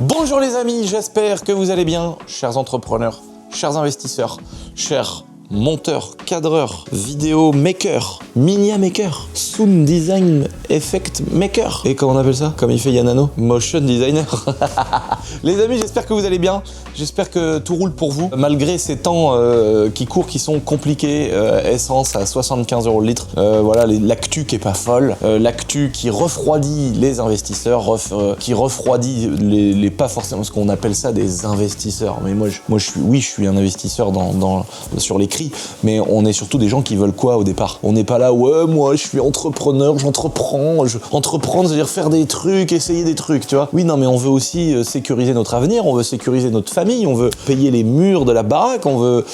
Bonjour les amis, j'espère que vous allez bien, chers entrepreneurs, chers investisseurs, chers monteurs, cadreurs, vidéo maker, minia maker, sound design effect maker. Et comment on appelle ça? Comme il fait Yanano, motion designer. Les amis, j'espère que vous allez bien. J'espère que tout roule pour vous. Malgré ces temps qui courent, qui sont compliqués, essence à 75 € le litre. Voilà, l'actu qui est pas folle, l'actu qui refroidit les investisseurs, qui refroidit les pas forcément ce qu'on appelle ça des investisseurs. Mais moi je suis un investisseur sur l'écrit, mais on est surtout des gens qui veulent quoi au départ? On n'est pas là, ouais, moi je suis entrepreneur, j'entreprends. Entreprendre, c'est-à-dire faire des trucs, essayer des trucs, tu vois. Oui, non, mais on veut aussi sécuriser notre avenir, on veut sécuriser notre famille, on veut payer les murs de la baraque, on veut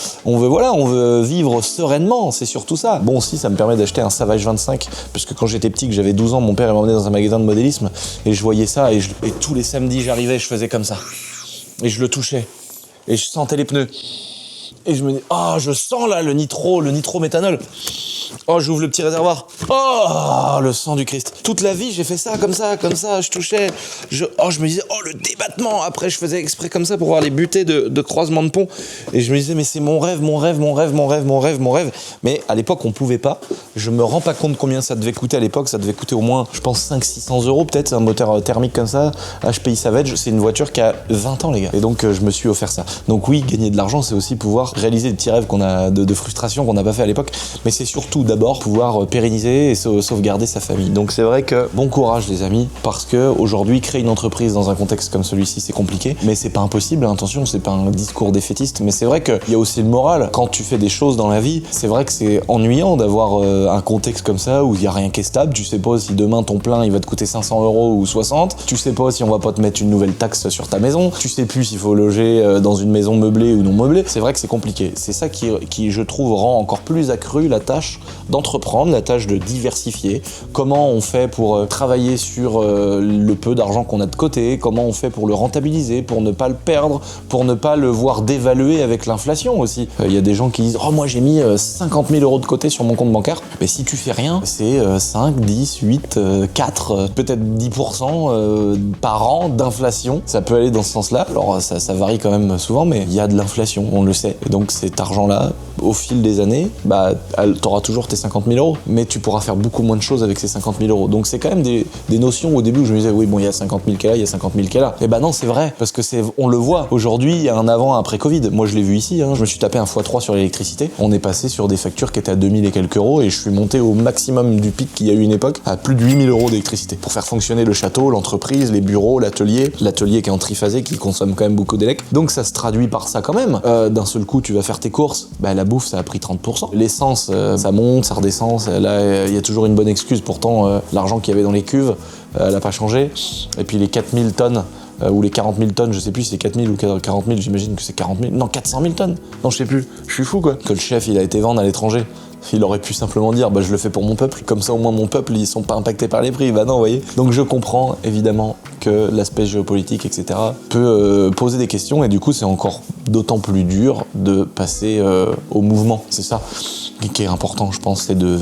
vivre sereinement, c'est surtout ça. Bon, si, ça me permet d'acheter un Savage 25, parce que quand j'étais petit, que j'avais 12 ans, mon père m'emmenait dans un magasin de modélisme, et je voyais ça, et tous les samedis, j'arrivais, je faisais comme ça. Et je le touchais, et je sentais les pneus. Et je me dis, je sens là le nitrométhanol. Oh, j'ouvre le petit réservoir. Oh, le sang du Christ. Toute la vie, j'ai fait ça, comme ça, je touchais. Je me disais, le débattement. Après, je faisais exprès comme ça pour voir les butées de croisement de pont. Et je me disais, mais c'est mon rêve. Mais à l'époque, on pouvait pas. Je me rends pas compte combien ça devait coûter à l'époque. Ça devait coûter au moins, je pense, 500-600 € peut-être. Un moteur thermique comme ça. HPI Savage, c'est une voiture qui a 20 ans, les gars. Et donc, je me suis offert ça. Donc oui, gagner de l'argent, c'est aussi pouvoir réaliser des petits rêves qu'on a de frustration qu'on n'a pas fait à l'époque. Mais c'est surtout d'abord pouvoir pérenniser et sauvegarder sa famille. Donc c'est vrai que bon courage les amis, parce que aujourd'hui créer une entreprise dans un contexte comme celui-ci c'est compliqué, mais c'est pas impossible, attention, c'est pas un discours défaitiste, mais c'est vrai qu'il y a aussi le moral. Quand tu fais des choses dans la vie, c'est vrai que c'est ennuyant d'avoir un contexte comme ça où il y a rien qui est stable, tu sais pas si demain ton plein il va te coûter 500 € ou 60, tu sais pas si on va pas te mettre une nouvelle taxe sur ta maison, tu sais plus s'il faut loger dans une maison meublée ou non meublée, c'est vrai que c'est compliqué. C'est ça qui je trouve rend encore plus accrue la tâche d'entreprendre, la tâche de diversifier, comment on fait pour travailler sur le peu d'argent qu'on a de côté, comment on fait pour le rentabiliser, pour ne pas le perdre, pour ne pas le voir dévaluer avec l'inflation aussi. Il y a des gens qui disent « Oh, moi j'ai mis 50 000 € de côté sur mon compte bancaire ». Mais si tu fais rien, c'est 5, 10, 8, 4, peut-être 10% par an d'inflation. Ça peut aller dans ce sens-là. Alors ça varie quand même souvent, mais il y a de l'inflation, on le sait. Et donc cet argent-là, au fil des années, t'auras toujours tes 50 000 €, mais tu pourras faire beaucoup moins de choses avec ces 50 000 €. Donc c'est quand même des notions au début où je me disais, oui, bon, il y a 50 000 qui est là, il y a 50 000 qui est là. Et non, c'est vrai, parce que on le voit. Aujourd'hui, il y a un avant, un après Covid. Moi, je l'ai vu ici, je me suis tapé un x3 sur l'électricité. On est passé sur des factures qui étaient à 2000 et quelques euros, et je suis monté au maximum du pic qu'il y a eu une époque, à plus de 8000 € d'électricité. Pour faire fonctionner le château, l'entreprise, les bureaux, l'atelier qui est en triphasé, qui consomme quand même beaucoup d'élec. Donc ça se traduit par ça quand même. D'un seul coup, tu vas faire tes courses, la bouffe, ça a pris 30%. L'essence, ça monte, ça redescend. Là, il y a toujours une bonne excuse. Pourtant, l'argent qu'il y avait dans les cuves, elle n'a pas changé. Et puis les 4000 tonnes, ou les 40 000 tonnes, je sais plus si c'est 4000 ou 40 000, j'imagine que c'est 40 000. Non, 400 000 tonnes. Non, je sais plus. Je suis fou, quoi. Que le chef, il a été vendre à l'étranger. Il aurait pu simplement dire, je le fais pour mon peuple. Comme ça, au moins, mon peuple, ils sont pas impactés par les prix. Non, vous voyez. Donc, je comprends, évidemment, que l'aspect géopolitique, etc., peut poser des questions. Et du coup, c'est encore d'autant plus dur de passer au mouvement. C'est ça qui est important, je pense, c'est de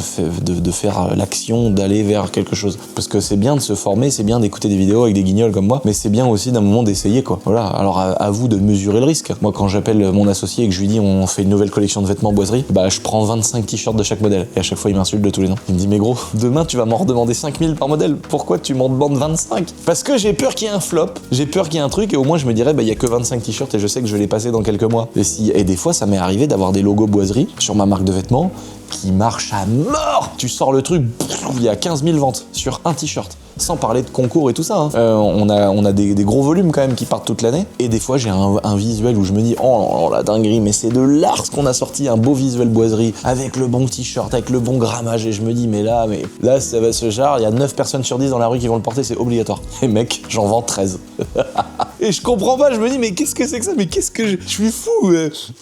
faire l'action, d'aller vers quelque chose. Parce que c'est bien de se former, c'est bien d'écouter des vidéos avec des guignols comme moi, mais c'est bien aussi d'un moment d'essayer, quoi. Voilà, alors à vous de mesurer le risque. Moi, quand j'appelle mon associé et que je lui dis on fait une nouvelle collection de vêtements boiserie, je prends 25 t-shirts de chaque modèle. Et à chaque fois, il m'insulte de tous les noms. Il me dit, mais gros, demain, tu vas m'en redemander 5000 par modèle. Pourquoi tu m'en demandes 25? Parce que j'ai peur qu'il y ait un flop, j'ai peur qu'il y ait un truc, et au moins, je me dirais, il y a que 25 t-shirts et je sais que je vais les passer dans quelques mois. Et des fois, ça m'est arrivé d'avoir des logos boiserie sur ma marque de vêtements qui marche à mort. Tu sors le truc, il y a 15 000 ventes sur un t-shirt. Sans parler de concours et tout ça. On a des gros volumes quand même qui partent toute l'année. Et des fois, j'ai un visuel où je me dis, oh la dinguerie, mais c'est de l'art ce qu'on a sorti, un beau visuel boiserie, avec le bon t-shirt, avec le bon grammage. Et je me dis, mais là, ça va se genre, il y a 9 personnes sur 10 dans la rue qui vont le porter, c'est obligatoire. Et mec, j'en vends 13. Et je comprends pas, je me dis, mais qu'est-ce que c'est que ça? Mais qu'est-ce que je suis fou.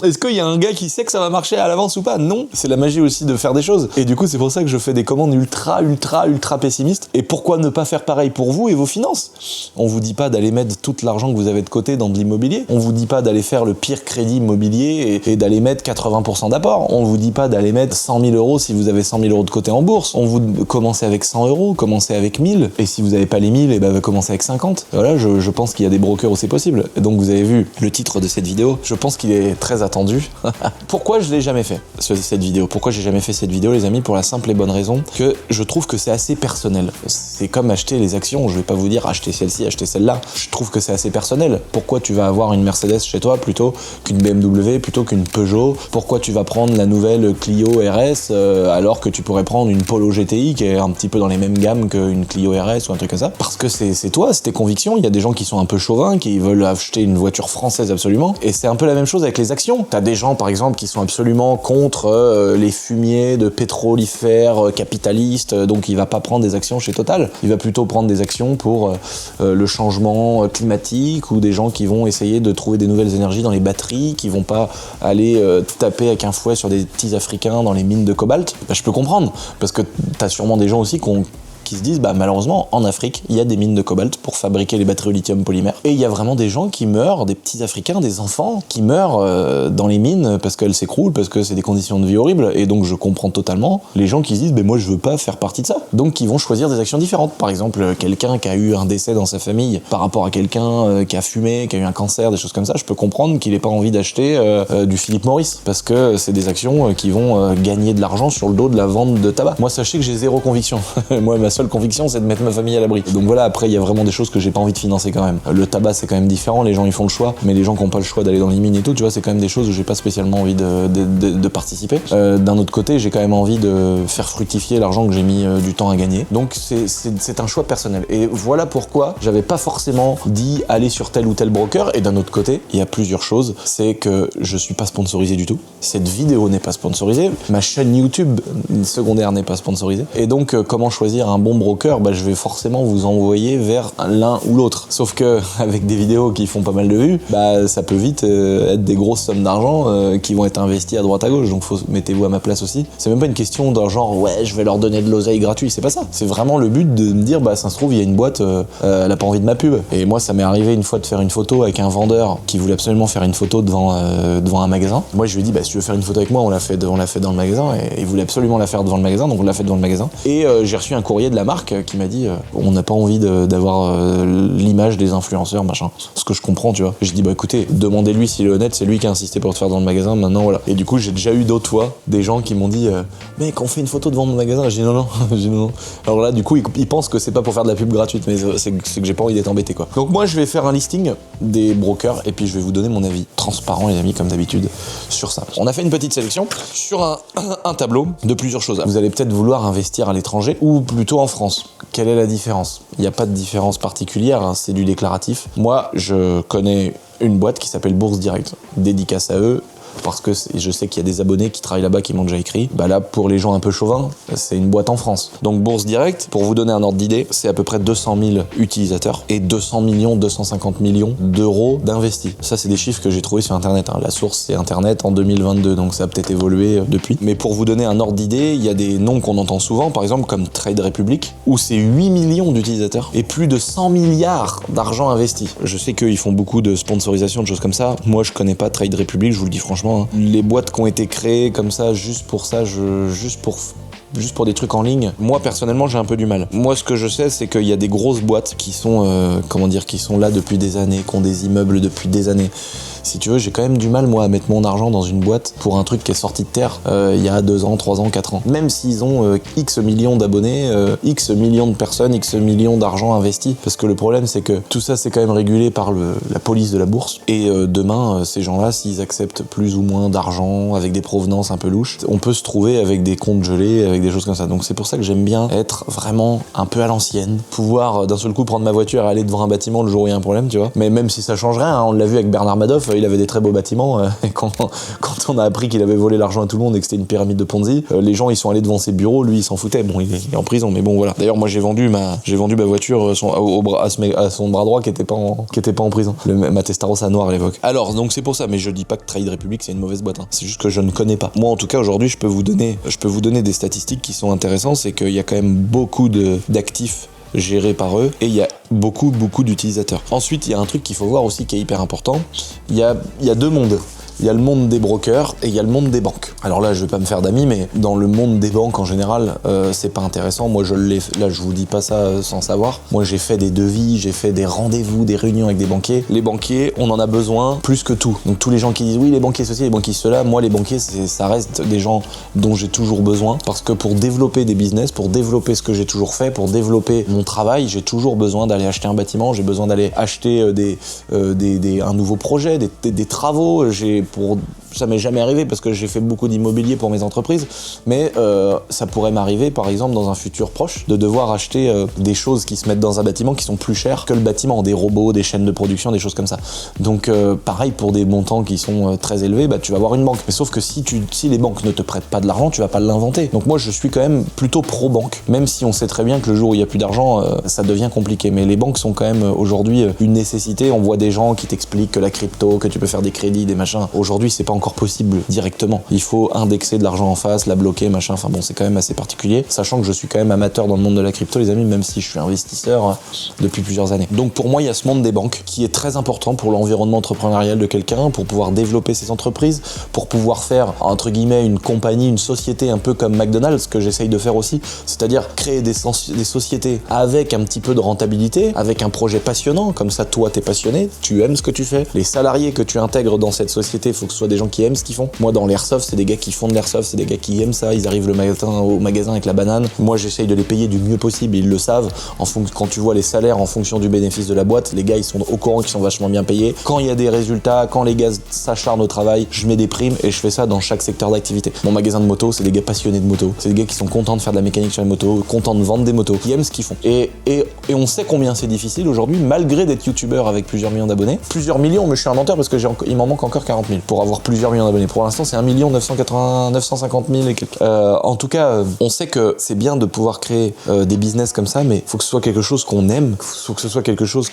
Est-ce qu'il y a un gars qui sait que ça va marcher à l'avance ou pas? Non. C'est la magie aussi de faire des choses. Et du coup, c'est pour ça que je fais des commandes ultra pessimistes. Et pourquoi ne pas faire pareil pour vous et vos finances? On vous dit pas d'aller mettre tout l'argent que vous avez de côté dans de l'immobilier. On vous dit pas d'aller faire le pire crédit immobilier et d'aller mettre 80% d'apport. On vous dit pas d'aller mettre 100 000 € si vous avez 100 000 € de côté en bourse. On vous commencez avec 100 €, commencez avec 1000. Et si vous n'avez pas les 1000, commencez avec 50. Voilà, je pense qu'il y a des brokers où c'est possible. Et donc vous avez vu le titre de cette vidéo, je pense qu'il est très attendu. Pourquoi je l'ai jamais fait, cette vidéo? Pourquoi j'ai jamais fait cette vidéo, les amis? Pour la simple et bonne raison que je trouve que c'est assez personnel. C'est comme acheter les actions, je vais pas vous dire acheter celle-ci, acheter celle-là. Je trouve que c'est assez personnel. Pourquoi tu vas avoir une Mercedes chez toi plutôt qu'une BMW, plutôt qu'une Peugeot? Pourquoi tu vas prendre la nouvelle Clio RS alors que tu pourrais prendre une Polo GTI qui est un petit peu dans les mêmes gammes qu'une Clio RS ou un truc comme ça? Parce que c'est toi, c'est tes convictions. Il y a des gens qui sont un peu chauvins, qui veulent acheter une voiture française absolument. Et c'est un peu la même chose avec les actions. T'as des gens, par exemple, qui sont absolument contre les fumiers de pétrolifères capitalistes, donc il va pas prendre des actions chez Total. Il va plutôt prendre des actions pour le changement climatique, ou des gens qui vont essayer de trouver des nouvelles énergies dans les batteries, qui vont pas aller taper avec un fouet sur des petits Africains dans les mines de cobalt. Bah, je peux comprendre, parce que t'as sûrement des gens aussi qui se disent bah malheureusement en Afrique il y a des mines de cobalt pour fabriquer les batteries au lithium polymère, et il y a vraiment des gens qui meurent, des petits Africains, des enfants qui meurent dans les mines parce qu'elles s'écroulent, parce que c'est des conditions de vie horribles. Et donc je comprends totalement les gens qui se disent bah moi je veux pas faire partie de ça, donc qui vont choisir des actions différentes. Par exemple, quelqu'un qui a eu un décès dans sa famille par rapport à quelqu'un qui a fumé, qui a eu un cancer, des choses comme ça, je peux comprendre qu'il ait pas envie d'acheter du Philip Morris, parce que c'est des actions qui vont gagner de l'argent sur le dos de la vente de tabac. Moi sachez que j'ai zéro conviction. Moi ma seule conviction c'est de mettre ma famille à l'abri. Donc voilà, après il y a vraiment des choses que j'ai pas envie de financer quand même. Le tabac c'est quand même différent, les gens ils font le choix, mais les gens qui ont pas le choix d'aller dans les mines et tout, tu vois, c'est quand même des choses où j'ai pas spécialement envie de participer. D'un autre côté, j'ai quand même envie de faire fructifier l'argent que j'ai mis du temps à gagner. Donc c'est un choix personnel. Et voilà pourquoi j'avais pas forcément dit aller sur tel ou tel broker. Et d'un autre côté, il y a plusieurs choses. C'est que je suis pas sponsorisé du tout. Cette vidéo n'est pas sponsorisée. Ma chaîne YouTube secondaire n'est pas sponsorisée. Et donc comment choisir un bon broker? Bah, je vais forcément vous envoyer vers l'un ou l'autre. Sauf que avec des vidéos qui font pas mal de vues, bah ça peut vite être des grosses sommes d'argent qui vont être investies à droite à gauche. Donc mettez-vous à ma place aussi. C'est même pas une question d'un genre ouais je vais leur donner de l'oseille gratuit. C'est pas ça. C'est vraiment le but de me dire bah ça se trouve il y a une boîte elle a pas envie de ma pub. Et moi ça m'est arrivé une fois de faire une photo avec un vendeur qui voulait absolument faire une photo devant un magasin. Moi je lui ai dit bah si tu veux faire une photo avec moi on l'a fait dans le magasin, et il voulait absolument la faire devant le magasin, donc on l'a fait devant le magasin. Et j'ai reçu un courrier de la marque qui m'a dit on n'a pas envie d'avoir l'image des influenceurs machin. Ce que je comprends, tu vois. J'ai dit bah écoutez, demandez-lui s'il est honnête, c'est lui qui a insisté pour te faire dans le magasin, maintenant voilà. Et du coup j'ai déjà eu d'autres fois des gens qui m'ont dit mec on fait une photo devant mon magasin. J'ai dit non. J'ai dit non. Alors là du coup ils pensent que c'est pas pour faire de la pub gratuite, mais c'est que j'ai pas envie d'être embêté quoi. Donc moi je vais faire un listing des brokers et puis je vais vous donner mon avis transparent les amis comme d'habitude sur ça. On a fait une petite sélection sur un tableau de plusieurs choses. Vous allez peut-être vouloir investir à l'étranger ou plutôt en France. Quelle est la différence? Il n'y a pas de différence particulière, hein, c'est du déclaratif. Moi je connais une boîte qui s'appelle Bourse Direct, dédicace à eux, parce que je sais qu'il y a des abonnés qui travaillent là-bas qui m'ont déjà écrit. Bah là, pour les gens un peu chauvins, c'est une boîte en France. Donc Bourse Direct, pour vous donner un ordre d'idée, c'est à peu près 200 000 utilisateurs et 250 millions d'euros d'investis. Ça, c'est des chiffres que j'ai trouvés sur Internet. Hein. La source, c'est Internet en 2022, donc ça a peut-être évolué depuis. Mais pour vous donner un ordre d'idée, il y a des noms qu'on entend souvent, par exemple comme Trade Republic, où c'est 8 millions d'utilisateurs et plus de 100 milliards d'argent investi. Je sais qu'ils font beaucoup de sponsorisation, de choses comme ça. Moi, je connais pas Trade Republic, je vous le dis franchement. Les boîtes qui ont été créées comme ça, juste pour des trucs en ligne, moi personnellement j'ai un peu du mal. Moi ce que je sais c'est qu'il y a des grosses boîtes qui sont qui sont là depuis des années, qui ont des immeubles depuis des années. Si tu veux, j'ai quand même du mal moi à mettre mon argent dans une boîte pour un truc qui est sorti de terre il y a 2 ans, 3 ans, 4 ans. Même s'ils ont X millions d'abonnés, X millions de personnes, X millions d'argent investi. Parce que le problème c'est que tout ça c'est quand même régulé par la police de la bourse. Et demain, ces gens-là, s'ils acceptent plus ou moins d'argent avec des provenances un peu louches, on peut se trouver avec des comptes gelés, avec des choses comme ça. Donc c'est pour ça que j'aime bien être vraiment un peu à l'ancienne. Pouvoir d'un seul coup prendre ma voiture et aller devant un bâtiment le jour où il y a un problème, tu vois. Mais même si ça change rien, hein, on l'a vu avec Bernard Madoff, il avait des très beaux bâtiments. Et quand on a appris qu'il avait volé l'argent à tout le monde et que c'était une pyramide de Ponzi, les gens ils sont allés devant ses bureaux, lui il s'en foutait. Bon, il est en prison, mais bon voilà. D'ailleurs moi j'ai vendu ma voiture à son bras droit qui était pas en prison. Ma Testarossa noire à l'époque. Alors donc c'est pour ça, mais je dis pas que Trade Republic c'est une mauvaise boîte. Hein. C'est juste que je ne connais pas. Moi en tout cas aujourd'hui je peux vous donner des statistiques qui sont intéressantes, c'est qu'il y a quand même beaucoup d'actifs gérés par eux et il y a beaucoup d'utilisateurs. Ensuite il y a un truc qu'il faut voir aussi qui est hyper important, il y a 2 mondes. il y a le monde des brokers et il y a le monde des banques. Alors là, je vais pas me faire d'amis, mais dans le monde des banques en général, c'est pas intéressant. Moi, là, je vous dis pas ça sans savoir. Moi, j'ai fait des devis, j'ai fait des rendez-vous, des réunions avec des banquiers. Les banquiers, on en a besoin plus que tout. Donc tous les gens qui disent oui, les banquiers ceci, les banquiers cela, moi, les banquiers, ça reste des gens dont j'ai toujours besoin, parce que pour développer des business, pour développer ce que j'ai toujours fait, pour développer mon travail, j'ai toujours besoin d'aller acheter un bâtiment, j'ai besoin d'aller acheter un nouveau projet, des travaux. Ça m'est jamais arrivé parce que j'ai fait beaucoup d'immobilier pour mes entreprises, mais ça pourrait m'arriver par exemple dans un futur proche de devoir acheter des choses qui se mettent dans un bâtiment qui sont plus chères que le bâtiment, des robots, des chaînes de production, des choses comme ça. Donc pareil, pour des montants qui sont très élevés, bah, tu vas avoir une banque. Mais sauf que si les banques ne te prêtent pas de l'argent, tu vas pas l'inventer. Donc moi je suis quand même plutôt pro-banque, même si on sait très bien que le jour où il n'y a plus d'argent, ça devient compliqué. Mais les banques sont quand même aujourd'hui une nécessité. On voit des gens qui t'expliquent que la crypto, que tu peux faire des crédits, des machins. Aujourd'hui c'est pas encore possible directement. Il faut indexer de l'argent en face, la bloquer, machin. Enfin bon, c'est quand même assez particulier. Sachant que je suis quand même amateur dans le monde de la crypto, les amis, même si je suis investisseur depuis plusieurs années. Donc pour moi, il y a ce monde des banques qui est très important pour l'environnement entrepreneurial de quelqu'un, pour pouvoir développer ses entreprises, pour pouvoir faire, entre guillemets, une compagnie, une société un peu comme McDonald's, que j'essaye de faire aussi. C'est-à-dire créer des sociétés avec un petit peu de rentabilité, avec un projet passionnant. Comme ça, toi, t'es passionné, tu aimes ce que tu fais. Les salariés que tu intègres dans cette société, il faut que ce soit des gens qui aiment ce qu'ils font. Moi, dans l'airsoft, c'est des gars qui font de l'airsoft, c'est des gars qui aiment ça. Ils arrivent le matin au magasin avec la banane. Moi, j'essaye de les payer du mieux possible. Ils le savent. Quand tu vois les salaires en fonction du bénéfice de la boîte, les gars, ils sont au courant qu'ils sont vachement bien payés. Quand il y a des résultats, quand les gars s'acharnent au travail, je mets des primes et je fais ça dans chaque secteur d'activité. Mon magasin de moto, c'est des gars passionnés de moto. C'est des gars qui sont contents de faire de la mécanique sur les motos, contents de vendre des motos, qui aiment ce qu'ils font. Et on sait combien c'est difficile aujourd'hui, malgré d'être youtubeur avec plusieurs millions d'abonnés. Plusieurs millions, mais je suis un menteur parce que il m'en manque encore 40 000 pour avoir plusieurs millions d'abonnés. Pour l'instant, c'est 1 950 000 et quelques. En tout cas, on sait que c'est bien de pouvoir créer des business comme ça, mais il faut que ce soit quelque chose qu'on aime, il faut que ce soit quelque chose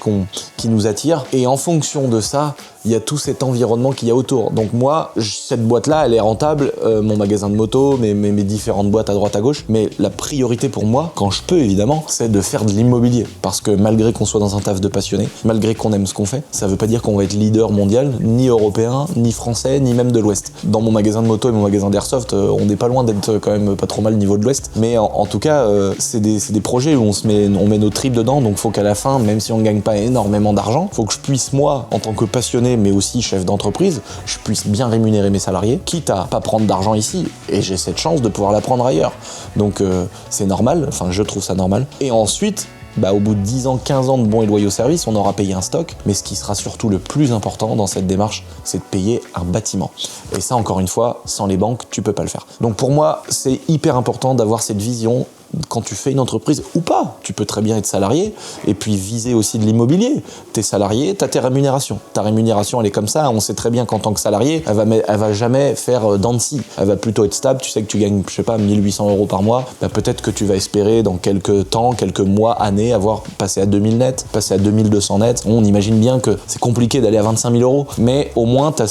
qui nous attire. Et en fonction de ça, il y a tout cet environnement qu'il y a autour. Donc moi, cette boîte-là, elle est rentable, mon magasin de moto, mes différentes boîtes à droite à gauche, mais la priorité pour moi, quand je peux évidemment, c'est de faire de l'immobilier. Parce que malgré qu'on soit dans un taf de passionné, malgré qu'on aime ce qu'on fait, ça veut pas dire qu'on va être leader mondial, ni européen, ni français, ni même de l'Ouest. Dans mon magasin de moto et mon magasin d'airsoft, on n'est pas loin d'être quand même pas trop mal niveau de l'Ouest, mais en tout cas, c'est des projets où on met nos tripes dedans, donc faut qu'à la fin, même si on gagne pas énormément d'argent, faut que je puisse, moi, en tant que passionné, mais aussi chef d'entreprise, je puisse bien rémunérer mes salariés, quitte à pas prendre d'argent ici, et j'ai cette chance de pouvoir la prendre ailleurs. Donc c'est normal, enfin je trouve ça normal. Et ensuite, au bout de 10 ans, 15 ans de bons et loyaux services, on aura payé un stock, mais ce qui sera surtout le plus important dans cette démarche, c'est de payer un bâtiment. Et ça, encore une fois, sans les banques, tu peux pas le faire. Donc pour moi, c'est hyper important d'avoir cette vision. Quand tu fais une entreprise ou pas, tu peux très bien être salarié et puis viser aussi de l'immobilier. T'es salarié, t'as tes rémunérations. Ta rémunération, elle est comme ça. On sait très bien qu'en tant que salarié, elle va jamais faire dents de scie. Elle va plutôt être stable. Tu sais que tu gagnes, 1 800 € par mois. Peut-être que tu vas espérer dans quelques temps, quelques mois, années, avoir passé à 2000 net, passer à 2200 net. On imagine bien que c'est compliqué d'aller à 25 000 €, mais au moins t'as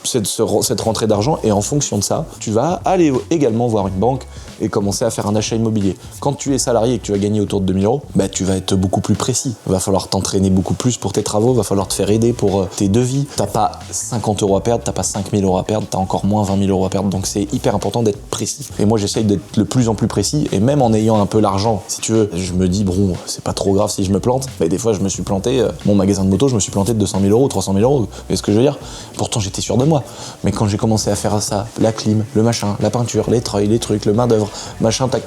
cette rentrée d'argent et en fonction de ça, tu vas aller également voir une banque et commencer à faire un achat immobilier. Quand tu es salarié et que tu vas gagner autour de 2 000 €, tu vas être beaucoup plus précis. Il va falloir t'entraîner beaucoup plus pour tes travaux, il va falloir te faire aider pour tes devis. T'as pas 50 € à perdre, t'as pas 5 000 € à perdre, t'as encore moins 20 000 € à perdre. Donc c'est hyper important d'être précis. Et moi j'essaye d'être de plus en plus précis, et même en ayant un peu l'argent, si tu veux, je me dis bon, c'est pas trop grave si je me plante. Mais des fois je me suis planté, mon magasin de moto, je me suis planté de 200 000 €, 300 000 €. Vous voyez ce que je veux dire? Pourtant j'étais sûr de moi. Mais quand j'ai commencé à faire ça, la clim, le machin, la peinture, les treuils, les trucs, le main d'œuvre, machin, tac,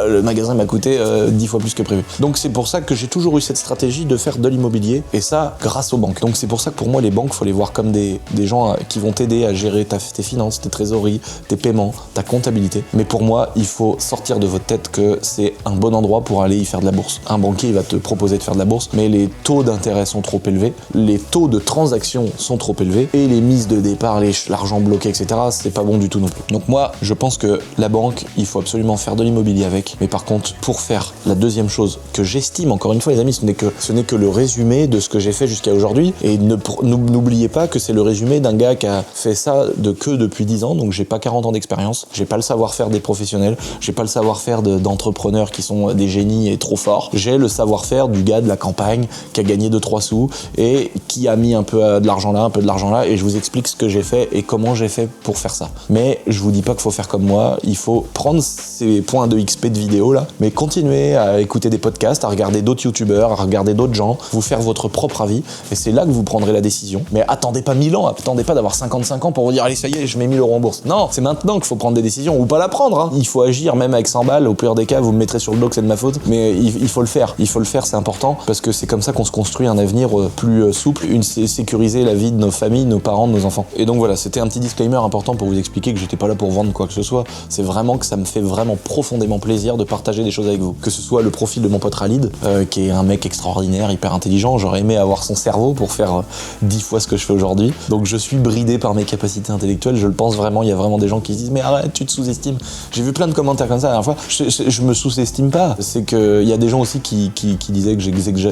le magasin m'a coûté 10 fois plus que prévu. Donc c'est pour ça que j'ai toujours eu cette stratégie de faire de l'immobilier, et ça grâce aux banques. Donc c'est pour ça que pour moi les banques, faut les voir comme des gens qui vont t'aider à gérer tes finances, tes trésoreries, tes paiements, ta comptabilité. Mais pour moi, il faut sortir de votre tête que c'est un bon endroit pour aller y faire de la bourse. Un banquier il va te proposer de faire de la bourse, mais les taux d'intérêt sont trop élevés, les taux de transaction sont trop élevés, et les mises de départ, l'argent bloqué, etc., c'est pas bon du tout non plus. Donc moi, je pense que la banque, il faut absolument faire de l'immobilier avec, avec. Mais par contre, pour faire la deuxième chose que j'estime, encore une fois les amis, ce n'est que le résumé de ce que j'ai fait jusqu'à aujourd'hui. Et n'oubliez pas que c'est le résumé d'un gars qui a fait ça depuis 10 ans, donc j'ai pas 40 ans d'expérience, j'ai pas le savoir-faire des professionnels, j'ai pas le savoir-faire d'entrepreneurs qui sont des génies et trop forts, j'ai le savoir-faire du gars de la campagne qui a gagné 2-3 sous et qui a mis un peu de l'argent là, un peu de l'argent là, et je vous explique ce que j'ai fait et comment j'ai fait pour faire ça. Mais je vous dis pas qu'il faut faire comme moi, il faut prendre ces points de XP de vidéo là, mais continuer à écouter des podcasts, à regarder d'autres youtubeurs, à regarder d'autres gens, vous faire votre propre avis, et c'est là que vous prendrez la décision. Mais attendez pas 1000 ans, attendez pas d'avoir 55 ans pour vous dire allez ça y est, je mets 1000 € en bourse. Non, c'est maintenant qu'il faut prendre des décisions, ou pas la prendre, hein. Il faut agir, même avec 100 balles, au pire des cas vous me mettrez sur le dos que c'est de ma faute, mais il faut le faire, c'est important, parce que c'est comme ça qu'on se construit un avenir plus souple, sécuriser la vie de nos familles, nos parents, de nos enfants. Et donc voilà, c'était un petit disclaimer important pour vous expliquer que j'étais pas là pour vendre quoi que ce soit, c'est vraiment que ça me fait vraiment profondément plaisir de partager des choses avec vous. Que ce soit le profil de mon pote Khalid, qui est un mec extraordinaire, hyper intelligent, j'aurais aimé avoir son cerveau pour faire 10 fois ce que je fais aujourd'hui. Donc je suis bridé par mes capacités intellectuelles, je le pense vraiment, il y a vraiment des gens qui se disent mais arrête, tu te sous-estimes. J'ai vu plein de commentaires comme ça la dernière fois, je me sous-estime pas, c'est que il y a des gens aussi qui disaient que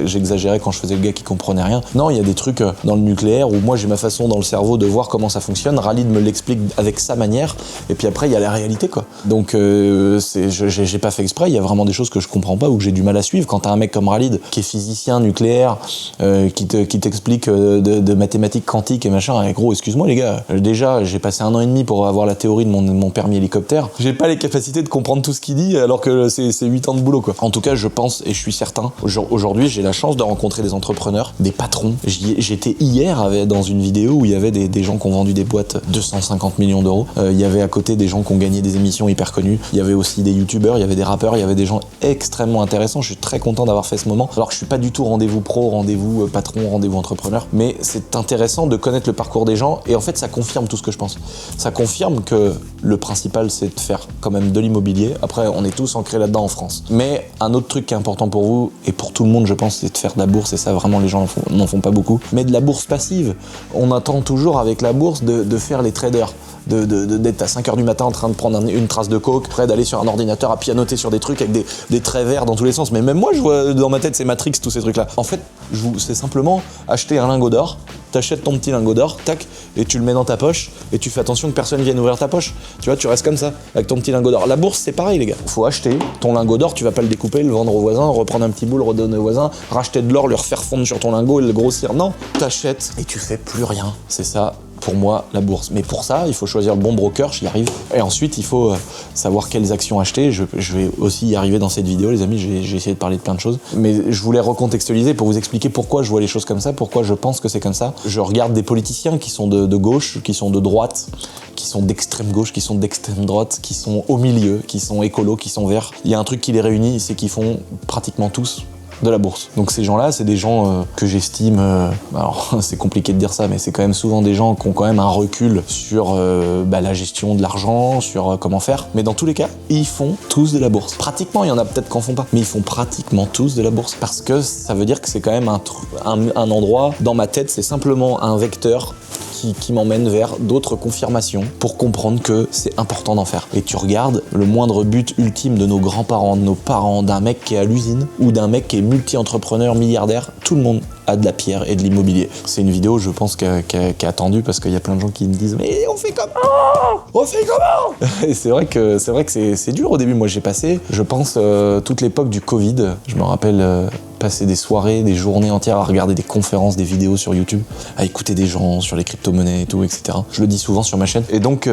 j'exagérais quand je faisais le gars qui comprenait rien. Non, il y a des trucs dans le nucléaire où moi j'ai ma façon dans le cerveau de voir comment ça fonctionne, Khalid me l'explique avec sa manière, et puis après il y a la réalité quoi. Donc j'ai pas fait exprès, il y a vraiment des choses que je comprends pas ou que j'ai du mal à suivre. Quand t'as un mec comme Khalid qui est physicien nucléaire, qui t'explique de mathématiques quantiques et machin, et gros excuse-moi les gars, déjà j'ai passé 1 an et demi pour avoir la théorie de mon permis hélicoptère, j'ai pas les capacités de comprendre tout ce qu'il dit alors que c'est 8 ans de boulot quoi. En tout cas je pense et je suis certain, aujourd'hui j'ai la chance de rencontrer des entrepreneurs, des patrons. J'étais hier dans une vidéo où il y avait des gens qui ont vendu des boîtes 250 millions d'euros, il y avait à côté des gens qui ont gagné des émissions hyper connues, il y avait aussi des youtubeurs, il y avait des rappeurs, il y avait des gens extrêmement intéressants. Je suis très content d'avoir fait ce moment, alors que je suis pas du tout rendez-vous pro, rendez-vous patron, rendez-vous entrepreneur, mais c'est intéressant de connaître le parcours des gens, et en fait ça confirme tout ce que je pense. Ça confirme que le principal c'est de faire quand même de l'immobilier. Après on est tous ancrés là-dedans en France, mais un autre truc qui est important pour vous et pour tout le monde je pense, c'est de faire de la bourse, et ça vraiment les gens n'en font pas beaucoup, mais de la bourse passive. On attend toujours avec la bourse de faire les traders, d'être à 5h du matin en train de prendre une trace de coke, près d'aller sur un ordinateur à pianoter sur des trucs avec des traits verts dans tous les sens. Mais même moi je vois dans ma tête c'est Matrix, tous ces trucs là. En fait c'est simplement acheter un lingot d'or, t'achètes ton petit lingot d'or, tac, et tu le mets dans ta poche, et tu fais attention que personne vienne ouvrir ta poche. Tu vois, tu restes comme ça, avec ton petit lingot d'or. La bourse, c'est pareil, les gars. Faut acheter ton lingot d'or, tu vas pas le découper, le vendre au voisin, reprendre un petit bout, le redonner au voisin, racheter de l'or, le refaire fondre sur ton lingot et le grossir. Non, t'achètes et tu fais plus rien. C'est ça, pour moi, la bourse. Mais pour ça, il faut choisir le bon broker, j'y arrive. Et ensuite, il faut savoir quelles actions acheter. Je vais aussi y arriver dans cette vidéo, les amis, j'ai essayé de parler de plein de choses. Mais je voulais recontextualiser pour vous expliquer pourquoi je vois les choses comme ça, pourquoi je pense que c'est comme ça. Je regarde des politiciens qui sont de gauche, qui sont de droite, qui sont d'extrême gauche, qui sont d'extrême droite, qui sont au milieu, qui sont écolos, qui sont verts. Il y a un truc qui les réunit, c'est qu'ils font pratiquement tous de la bourse. Donc ces gens-là, c'est des gens que j'estime, alors c'est compliqué de dire ça, mais c'est quand même souvent des gens qui ont quand même un recul sur la gestion de l'argent, sur comment faire. Mais dans tous les cas, ils font tous de la bourse. Pratiquement, il y en a peut-être qui en font pas, mais ils font pratiquement tous de la bourse. Parce que ça veut dire que c'est quand même un endroit, dans ma tête, c'est simplement un vecteur qui m'emmène vers d'autres confirmations pour comprendre que c'est important d'en faire. Et tu regardes le moindre but ultime de nos grands-parents, de nos parents, d'un mec qui est à l'usine ou d'un mec qui est multi-entrepreneur, milliardaire, tout le monde a de la pierre et de l'immobilier. C'est une vidéo, je pense, qui est attendue parce qu'il y a plein de gens qui me disent « Mais on fait comment ? On fait comment ?» Et c'est vrai que c'est dur au début. Moi, j'ai passé, je pense, toute l'époque du Covid. Je me rappelle passer des soirées, des journées entières à regarder des conférences, des vidéos sur YouTube, à écouter des gens sur les crypto-monnaies et tout, etc. Je le dis souvent sur ma chaîne. Et donc,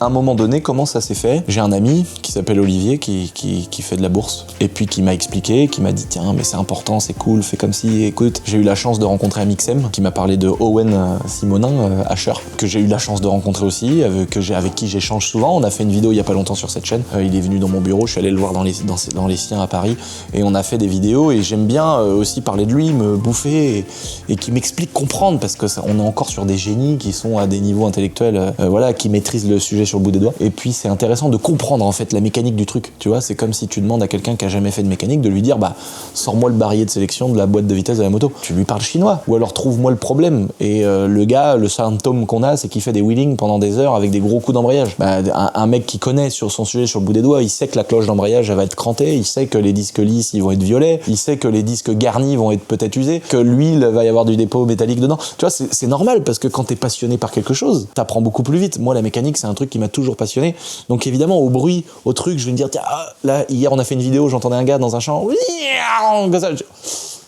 à un moment donné, comment ça s'est fait ? J'ai un ami qui s'appelle Olivier qui fait de la bourse et puis qui m'a expliqué, qui m'a dit tiens mais c'est important, c'est cool, fais comme si, écoute. J'ai eu la chance de rencontrer Amixem qui m'a parlé de Owen Simonin, Asher, que j'ai eu la chance de rencontrer aussi, avec qui j'échange souvent. On a fait une vidéo il y a pas longtemps sur cette chaîne. Il est venu dans mon bureau, je suis allé le voir dans les siens à Paris et on a fait des vidéos et j'aime bien aussi parler de lui, me bouffer et qui m'explique comprendre parce que on est encore sur des génies qui sont à des niveaux intellectuels, qui maîtrisent le sujet sur le bout des doigts. Et puis c'est intéressant de comprendre en fait la mécanique du truc. Tu vois, c'est comme si tu demandes à quelqu'un qui a jamais fait de mécanique de lui dire bah sors-moi le barillet de sélection de la boîte de vitesse de la moto. Tu lui parles chinois. Ou alors trouve-moi le problème. Et le gars, le symptôme qu'on a, c'est qu'il fait des wheelings pendant des heures avec des gros coups d'embrayage. Bah, un mec qui connaît sur son sujet sur le bout des doigts, il sait que la cloche d'embrayage elle va être crantée, il sait que les disques lisses ils vont être violets, il sait que les disques garnis vont être peut-être usés, que l'huile va y avoir du dépôt métallique dedans. Tu vois, c'est normal parce que quand t'es passionné par quelque chose, t'apprends beaucoup plus vite. Moi, la mécanique, c'est un truc qui m'a toujours passionné. Donc évidemment, au bruit, au truc, je vais me dire tiens, là, hier on a fait une vidéo, j'entendais un gars dans un champ, comme ça,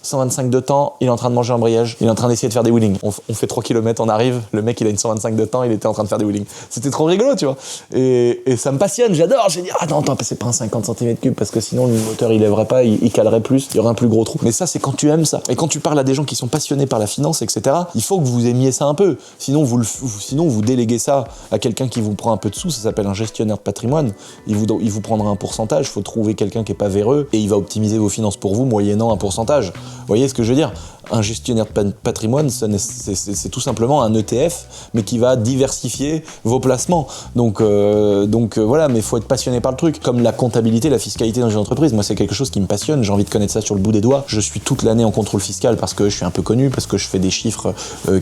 125 de temps, il est en train de manger un embrayage, il est en train d'essayer de faire des wheelings. On fait 3 km, on arrive, le mec il a une 125 de temps, il était en train de faire des wheelings. C'était trop rigolo, tu vois. Et ça me passionne, j'adore. J'ai dit, attends, c'est pas un 50 cm3 parce que sinon le moteur il lèverait pas, il calerait plus, il y aurait un plus gros trou. Mais ça, c'est quand tu aimes ça. Et quand tu parles à des gens qui sont passionnés par la finance, etc., il faut que vous aimiez ça un peu. Sinon, vous déléguez ça à quelqu'un qui vous prend un peu de sous, ça s'appelle un gestionnaire de patrimoine. Il vous prendra un pourcentage, il faut trouver quelqu'un qui est pas véreux et il va optimiser vos finances pour vous moyennant un pourcentage. Vous voyez ce que je veux dire ? Un gestionnaire de patrimoine, c'est tout simplement un ETF, mais qui va diversifier vos placements. Donc voilà, mais il faut être passionné par le truc. Comme la comptabilité, la fiscalité dans une entreprise, moi c'est quelque chose qui me passionne, j'ai envie de connaître ça sur le bout des doigts. Je suis toute l'année en contrôle fiscal parce que je suis un peu connu, parce que je fais des chiffres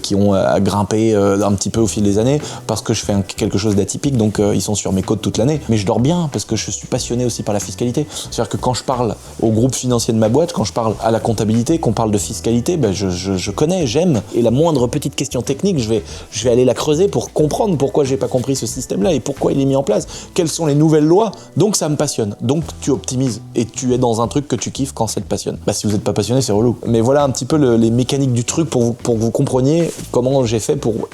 qui ont grimpé un petit peu au fil des années, parce que je fais quelque chose d'atypique, donc ils sont sur mes côtes toute l'année. Mais je dors bien parce que je suis passionné aussi par la fiscalité. C'est-à-dire que quand je parle au groupe financier de ma boîte, quand je parle à la comptabilité, qu'on parle de fiscalité, ben je connais, j'aime. Et la moindre petite question technique, je vais aller la creuser pour comprendre pourquoi j'ai pas compris ce système-là et pourquoi il est mis en place. Quelles sont les nouvelles lois? Donc ça me passionne. Donc tu optimises et tu es dans un truc que tu kiffes quand ça te passionne. Bah si vous n'êtes pas passionné, c'est relou. Mais voilà un petit peu les mécaniques du truc pour que vous compreniez comment j'ai fait pour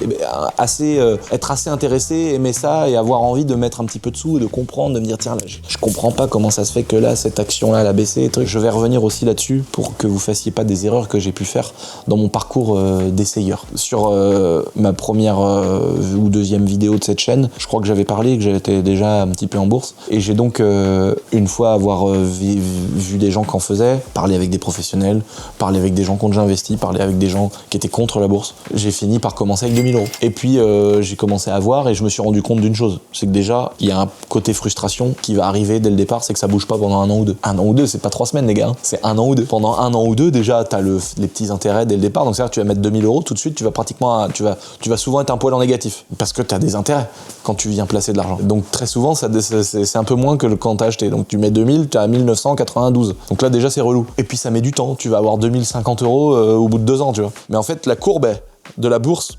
être assez intéressé, aimer ça et avoir envie de mettre un petit peu de sous et de comprendre, de me dire tiens là, je comprends pas comment ça se fait que là cette action-là elle a baissé. Je vais revenir aussi là-dessus pour que vous fassiez pas des erreurs que j'ai pu faire dans mon parcours d'essayeur. Sur ma première ou deuxième vidéo de cette chaîne, je crois que j'avais parlé que j'étais déjà un petit peu en bourse et j'ai donc une fois avoir vu des gens qui en faisaient, parler avec des professionnels, parler avec des gens qui ont déjà investi, parler avec des gens qui étaient contre la bourse, j'ai fini par commencer avec 2000 €. Et puis j'ai commencé à voir et je me suis rendu compte d'une chose, c'est que déjà il y a un côté frustration qui va arriver dès le départ, c'est que ça bouge pas pendant 1 an ou 2. 1 an ou 2, c'est pas 3 semaines les gars, hein. C'est 1 an ou 2. Pendant 1 an ou 2, déjà t'as les petits intérêts dès le départ, donc c'est-à-dire que tu vas mettre 2000 € tout de suite, tu vas souvent être un poil en négatif parce que t'as des intérêts quand tu viens placer de l'argent. Donc très souvent c'est un peu moins que quand t'as acheté. Donc tu mets 2000, tu as 1992. Donc là déjà c'est relou. Et puis ça met du temps, tu vas avoir 2050 € au bout de 2 ans, tu vois. Mais en fait la courbe de la bourse,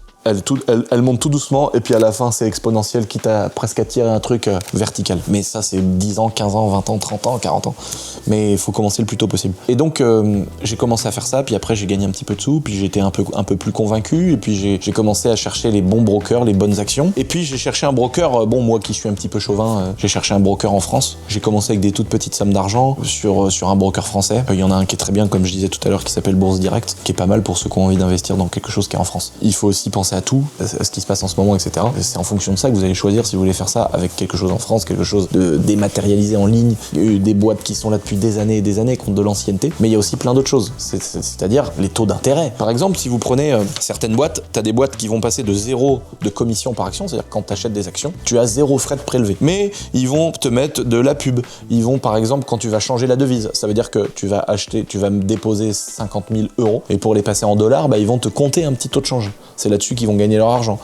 elle monte tout doucement et puis à la fin c'est exponentiel quitte à presque à tirer un truc vertical. Mais ça c'est 10 ans, 15 ans, 20 ans, 30 ans, 40 ans. Mais il faut commencer le plus tôt possible. Et donc j'ai commencé à faire ça, puis après j'ai gagné un petit peu de sous, puis j'étais un peu plus convaincu, et puis j'ai commencé à chercher les bons brokers, les bonnes actions. Et puis j'ai cherché un broker, moi qui suis un petit peu chauvin, j'ai cherché un broker en France. J'ai commencé avec des toutes petites sommes d'argent sur un broker français. Il y en a un qui est très bien, comme je disais tout à l'heure, qui s'appelle Bourse Direct, qui est pas mal pour ceux qui ont envie d'investir dans quelque chose qui est en France. Il faut aussi penser à tout, à ce qui se passe en ce moment, etc. C'est en fonction de ça que vous allez choisir si vous voulez faire ça avec quelque chose en France, quelque chose de dématérialisé en ligne, des boîtes qui sont là depuis des années et des années, qui ont de l'ancienneté. Mais il y a aussi plein d'autres choses, c'est-à-dire les taux d'intérêt. Par exemple, si vous prenez certaines boîtes, t'as des boîtes qui vont passer de 0 de commission par action, c'est-à-dire quand t'achètes des actions, tu as 0 frais de prélevé. Mais ils vont te mettre de la pub. Ils vont, par exemple, quand tu vas changer la devise, ça veut dire que tu vas me déposer 50 000 € et pour les passer en dollars, ils vont te compter un petit taux de change. C'est là-dessus qu'ils vont gagner leur argent.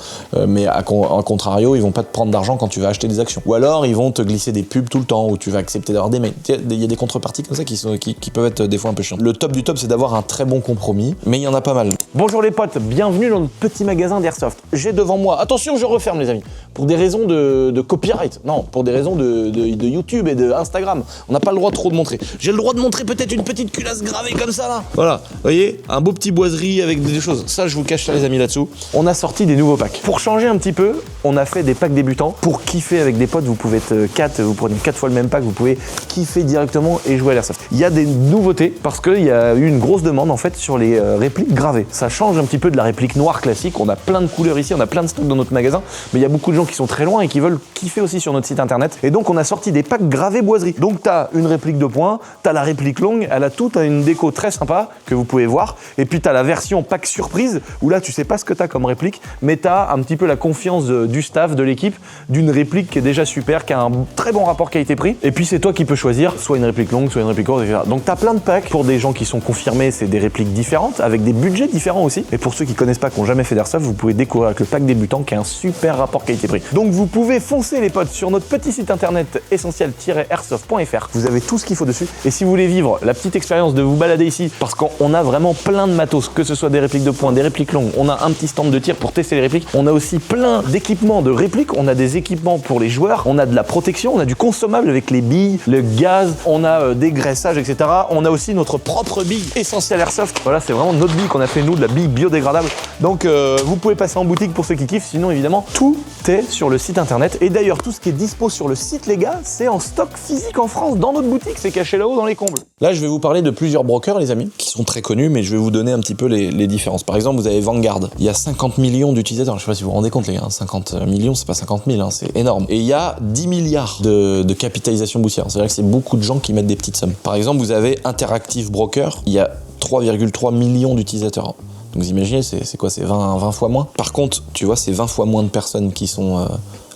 Mais à contrario, ils vont pas te prendre d'argent quand tu vas acheter des actions. Ou alors, ils vont te glisser des pubs tout le temps, où tu vas accepter d'avoir des mails. Il y a des contreparties comme ça qui peuvent être des fois un peu chiantes. Le top du top, c'est d'avoir un très bon compromis, mais il y en a pas mal. Bonjour les potes, bienvenue dans notre petit magasin d'Airsoft. J'ai devant moi, attention, je referme les amis, pour des raisons de copyright, non, pour des raisons de YouTube et de Instagram. On n'a pas le droit trop de montrer. J'ai le droit de montrer peut-être une petite culasse gravée comme ça là. Voilà, vous voyez, un beau petit boiserie avec des choses. Ça, je vous cache ça les amis là-dessous. On a sorti des nouveaux packs. Pour changer un petit peu, on a fait des packs débutants. Pour kiffer avec des potes, vous pouvez être 4, vous prenez 4 fois le même pack, vous pouvez kiffer directement et jouer à l'airsoft. Il y a des nouveautés parce qu'il y a eu une grosse demande en fait sur les répliques gravées. Ça change un petit peu de la réplique noire classique. On a plein de couleurs ici, on a plein de stocks dans notre magasin, mais il y a beaucoup de gens gens qui sont très loin et qui veulent kiffer aussi sur notre site internet. Et donc on a sorti des packs gravés boiserie. Donc t'as une réplique de points, t'as la réplique longue, elle a toute une déco très sympa que vous pouvez voir. Et puis t'as la version pack surprise où là tu sais pas ce que t'as comme réplique, mais t'as un petit peu la confiance du staff, de l'équipe, d'une réplique qui est déjà super, qui a un très bon rapport qualité-prix. Et puis c'est toi qui peux choisir soit une réplique longue, soit une réplique courte, etc. Donc t'as plein de packs pour des gens qui sont confirmés, c'est des répliques différentes avec des budgets différents aussi. Et pour ceux qui connaissent pas, qui n'ont jamais fait d'airsoft, vous pouvez découvrir avec le pack débutant qui a un super rapport qualité-prix. Donc vous pouvez foncer les potes sur notre petit site internet essentiel-airsoft.fr. Vous avez tout ce qu'il faut dessus. Et si vous voulez vivre la petite expérience de vous balader ici, parce qu'on a vraiment plein de matos, que ce soit des répliques de points, des répliques longues, on a un petit stand de tir pour tester les répliques, on a aussi plein d'équipements de répliques, on a des équipements pour les joueurs, on a de la protection, on a du consommable avec les billes, le gaz, on a des graissages, etc. On a aussi notre propre bille Essentiel Airsoft. Voilà, c'est vraiment notre bille qu'on a fait nous, de la bille biodégradable. Donc vous pouvez passer en boutique pour ceux qui kiffent, sinon évidemment tout est sur le site internet. Et d'ailleurs tout ce qui est dispo sur le site les gars, c'est en stock physique en France, dans notre boutique, c'est caché là-haut dans les combles. Là je vais vous parler de plusieurs brokers les amis, qui sont très connus, mais je vais vous donner un petit peu les différences. Par exemple vous avez Vanguard, il y a 50 millions d'utilisateurs, je sais pas si vous vous rendez compte les gars, 50 millions c'est pas 50 000, hein, c'est énorme. Et il y a 10 milliards de capitalisation boursière, c'est-à-dire que c'est beaucoup de gens qui mettent des petites sommes. Par exemple vous avez Interactive Broker, il y a 3,3 millions d'utilisateurs. Donc vous imaginez, c'est quoi, c'est 20 fois moins. Par contre, tu vois, c'est 20 fois moins de personnes qui sont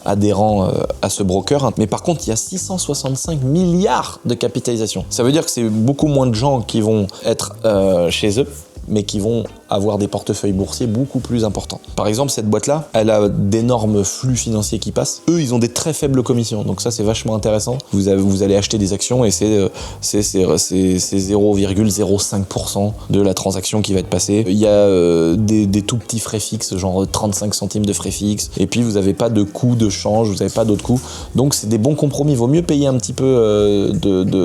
adhérents à ce broker. Mais par contre, il y a 665 milliards de capitalisation. Ça veut dire que c'est beaucoup moins de gens qui vont être chez eux, mais qui vont avoir des portefeuilles boursiers beaucoup plus importants. Par exemple, cette boîte-là, elle a d'énormes flux financiers qui passent. Eux, ils ont des très faibles commissions, donc ça, c'est vachement intéressant. Vous allez acheter des actions et c'est 0,05% de la transaction qui va être passée. Il y a des tout petits frais fixes, genre 35 centimes de frais fixes, et puis vous n'avez pas de coût de change, vous n'avez pas d'autres coûts. Donc, c'est des bons compromis. Il vaut mieux payer un petit peu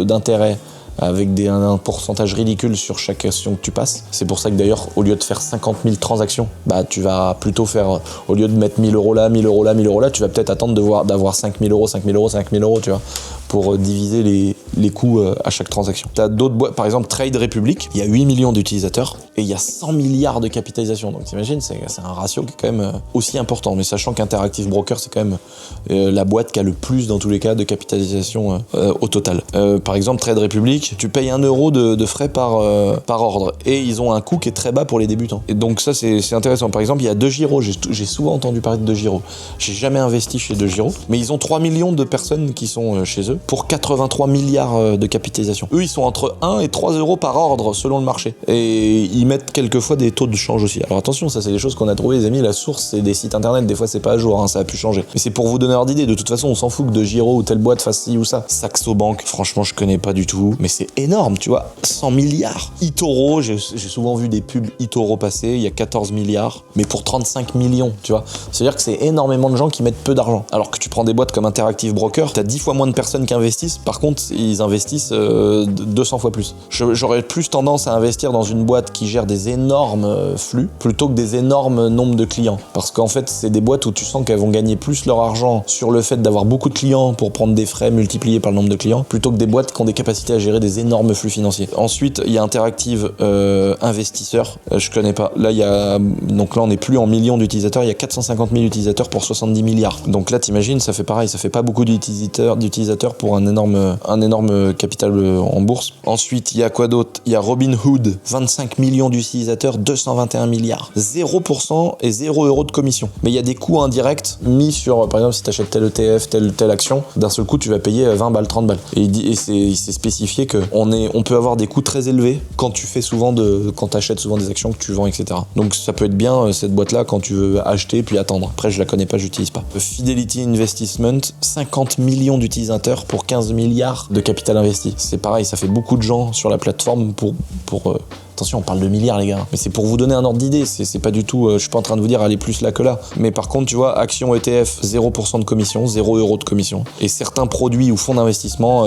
d'intérêt avec un pourcentage ridicule sur chaque action que tu passes. C'est pour ça que d'ailleurs, au lieu de faire 50 000 transactions, bah tu vas plutôt faire, au lieu de mettre 1000 euros là, 1000 euros là, 1000 euros là, tu vas peut-être attendre d'avoir 5000 euros, 5000 euros, 5000 euros, tu vois, pour diviser les coûts à chaque transaction. Tu as d'autres boîtes, par exemple Trade Republic, il y a 8 millions d'utilisateurs et il y a 100 milliards de capitalisation. Donc t'imagines, c'est un ratio qui est quand même aussi important. Mais sachant qu'Interactive Broker, c'est quand même la boîte qui a le plus dans tous les cas de capitalisation au total. Par exemple, Trade Republic, tu payes 1 euro de frais par ordre et ils ont un coût qui est très bas pour les débutants. Et donc ça, c'est intéressant. Par exemple, il y a DeGiro, j'ai souvent entendu parler de DeGiro. J'ai jamais investi chez DeGiro, mais ils ont 3 millions de personnes qui sont chez eux pour 83 milliards de capitalisation. Eux, ils sont entre 1 et 3 euros par ordre selon le marché. Et ils mettent quelquefois des taux de change aussi. Alors attention, ça c'est des choses qu'on a trouvées, les amis. La source, c'est des sites internet. Des fois, c'est pas à jour, hein, ça a pu changer. Mais c'est pour vous donner ordre d'idée. De toute façon, on s'en fout que DeGiro ou telle boîte fasse ci ou ça. Saxo Bank, franchement, je connais pas du tout. Mais c'est énorme, tu vois. 100 milliards. eToro, j'ai souvent vu des pubs eToro passer. Il y a 14 milliards. Mais pour 35 millions, tu vois. C'est-à-dire que c'est énormément de gens qui mettent peu d'argent. Alors que tu prends des boîtes comme Interactive Broker, t'as 10 fois moins de personnes qui investissent. Par contre, ils investissent 200 fois plus. J'aurais plus tendance à investir dans une boîte qui gère des énormes flux plutôt que des énormes nombres de clients. Parce qu'en fait, c'est des boîtes où tu sens qu'elles vont gagner plus leur argent sur le fait d'avoir beaucoup de clients pour prendre des frais multipliés par le nombre de clients, plutôt que des boîtes qui ont des capacités à gérer des énormes flux financiers. Ensuite, il y a Interactive Investisseur. Je connais pas. Là, donc là, on n'est plus en millions d'utilisateurs. Il y a 450 000 utilisateurs pour 70 milliards. Donc là, t'imagines, ça fait pareil. Ça fait pas beaucoup d'utilisateurs pour un énorme capital en bourse. Ensuite, il y a quoi d'autre? Il y a Robinhood, 25 millions d'utilisateurs, 221 milliards. 0% et 0 euros de commission. Mais il y a des coûts indirects mis sur, par exemple, si tu achètes tel ETF, telle action, d'un seul coup, tu vas payer 20 balles, 30 balles. Et il s'est spécifié qu'on peut avoir des coûts très élevés quand tu achètes souvent des actions que tu vends, etc. Donc ça peut être bien cette boîte-là quand tu veux acheter puis attendre. Après, je la connais pas, j'utilise pas. Fidelity Investment, 50 millions d'utilisateurs pour 15 milliards de capital investi. C'est pareil, ça fait beaucoup de gens sur la plateforme pour attention, on parle de milliards les gars, mais c'est pour vous donner un ordre d'idée, c'est pas du tout, je suis pas en train de vous dire aller plus là que là. Mais par contre, tu vois, action ETF, 0% de commission, 0 euros de commission. Et certains produits ou fonds d'investissement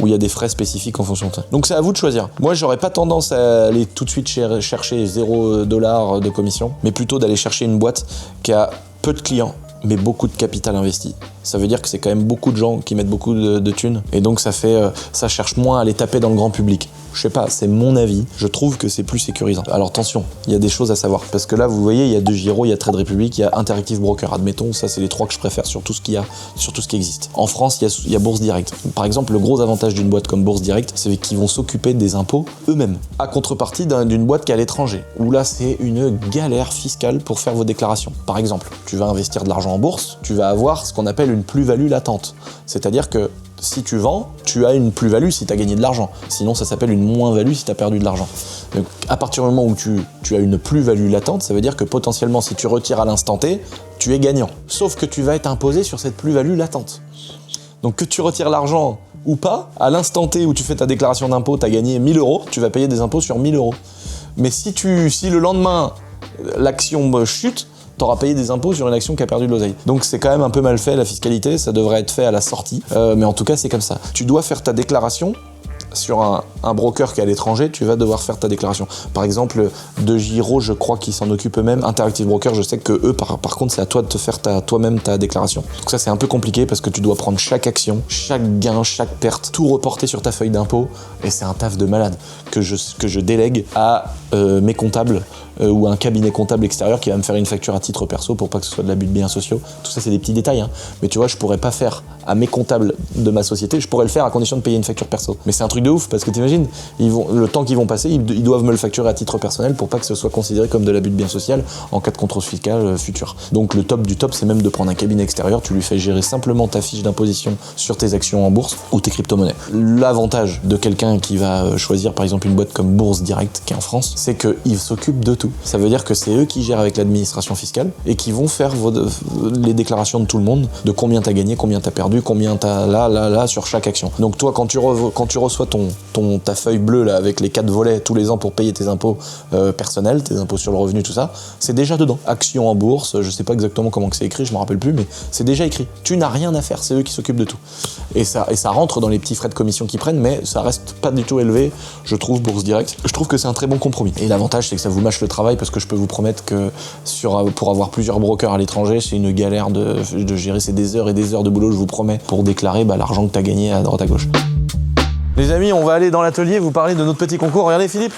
où il y a des frais spécifiques en fonction de ça. Donc c'est à vous de choisir. Moi, j'aurais pas tendance à aller tout de suite chercher 0 $ de commission, mais plutôt d'aller chercher une boîte qui a peu de clients, mais beaucoup de capital investi. Ça veut dire que c'est quand même beaucoup de gens qui mettent beaucoup de thunes. Et donc ça cherche moins à les taper dans le grand public. Je sais pas, c'est mon avis. Je trouve que c'est plus sécurisant. Alors attention, il y a des choses à savoir. Parce que là, vous voyez, il y a DeGiro, il y a Trade Republic, il y a Interactive Broker. Admettons, ça c'est les 3 que je préfère sur tout ce qui existe. En France, il y a Bourse Direct. Par exemple, le gros avantage d'une boîte comme Bourse Direct, c'est qu'ils vont s'occuper des impôts eux-mêmes. À contrepartie d'une boîte qui est à l'étranger, où là c'est une galère fiscale pour faire vos déclarations. Par exemple, tu vas investir de l'argent en bourse, tu vas avoir ce qu'on appelle une plus-value latente. C'est-à-dire que si tu vends, tu as une plus-value si tu as gagné de l'argent. Sinon, ça s'appelle une moins-value si tu as perdu de l'argent. Donc, à partir du moment où tu as une plus-value latente, ça veut dire que potentiellement, si tu retires à l'instant T, tu es gagnant. Sauf que tu vas être imposé sur cette plus-value latente. Donc, que tu retires l'argent ou pas, à l'instant T où tu fais ta déclaration d'impôt, tu as gagné 1000 €, tu vas payer des impôts sur 1000 €. Mais si le lendemain, l'action chute, t'auras payé des impôts sur une action qui a perdu de l'oseille. Donc c'est quand même un peu mal fait la fiscalité, ça devrait être fait à la sortie, mais en tout cas c'est comme ça. Tu dois faire ta déclaration sur un broker qui est à l'étranger, tu vas devoir faire ta déclaration. Par exemple, DeGiro, je crois qu'ils s'en occupent eux-mêmes. Interactive Broker, je sais que eux, par contre, c'est à toi de te faire toi-même ta déclaration. Donc ça, c'est un peu compliqué parce que tu dois prendre chaque action, chaque gain, chaque perte, tout reporter sur ta feuille d'impôt. Et c'est un taf de malade que je délègue à mes comptables ou un cabinet comptable extérieur qui va me faire une facture à titre perso pour pas que ce soit de l'abus de biens sociaux. Tout ça, c'est des petits détails, hein. Mais tu vois, je pourrais pas faire à mes comptables de ma société, je pourrais le faire à condition de payer une facture perso. Mais c'est un truc de ouf parce que t'imagines, le temps qu'ils vont passer, ils doivent me le facturer à titre personnel pour pas que ce soit considéré comme de l'abus de biens social en cas de contrôle fiscal futur. Donc le top du top, c'est même de prendre un cabinet extérieur, tu lui fais gérer simplement ta fiche d'imposition sur tes actions en bourse ou tes crypto-monnaies. L'avantage de quelqu'un qui va choisir par exemple une boîte comme Bourse Direct qui est en France, c'est qu'ils s'occupent de tout. Ça veut dire que c'est eux qui gèrent avec l'administration fiscale et qui vont faire les déclarations de tout le monde, de combien t'as gagné, combien t'as perdu, combien t'as là sur chaque action. Donc toi, quand tu reçois ta feuille bleue là avec les 4 volets tous les ans pour payer tes impôts personnels, tes impôts sur le revenu, tout ça, c'est déjà dedans. Actions en bourse, je sais pas exactement comment que c'est écrit, je me rappelle plus, mais c'est déjà écrit. Tu n'as rien à faire, c'est eux qui s'occupent de tout. Et ça rentre dans les petits frais de commission qu'ils prennent, mais ça reste pas du tout élevé, je trouve, Bourse Direct. Je trouve que c'est un très bon compromis. Et l'avantage, c'est que ça vous mâche le travail parce que je peux vous promettre que pour avoir plusieurs brokers à l'étranger, c'est une galère de gérer, c'est des heures et des heures de boulot, je vous promets, pour déclarer l'argent que t'as gagné à droite à gauche. Les amis, on va aller dans l'atelier vous parler de notre petit concours. Regardez Philippe,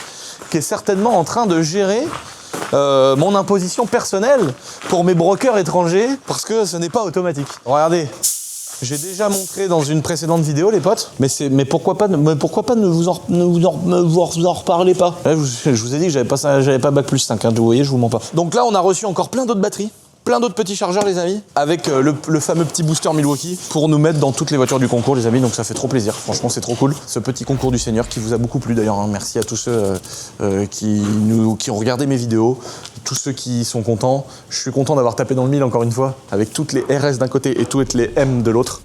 qui est certainement en train de gérer mon imposition personnelle pour mes brokers étrangers, parce que ce n'est pas automatique. Regardez, j'ai déjà montré dans une précédente vidéo, les potes, mais pourquoi pas ne vous en reparler pas. Là, je vous ai dit que j'avais pas bac plus 5, hein, vous voyez, je vous mens pas. Donc là, on a reçu encore plein d'autres batteries. Plein d'autres petits chargeurs, les amis, avec le fameux petit booster Milwaukee pour nous mettre dans toutes les voitures du concours, les amis. Donc ça fait trop plaisir. Franchement, c'est trop cool. Ce petit concours du Seigneur qui vous a beaucoup plu d'ailleurs. Hein. Merci à tous ceux qui ont regardé mes vidéos, tous ceux qui sont contents. Je suis content d'avoir tapé dans le mille encore une fois, avec toutes les RS d'un côté et toutes les M de l'autre.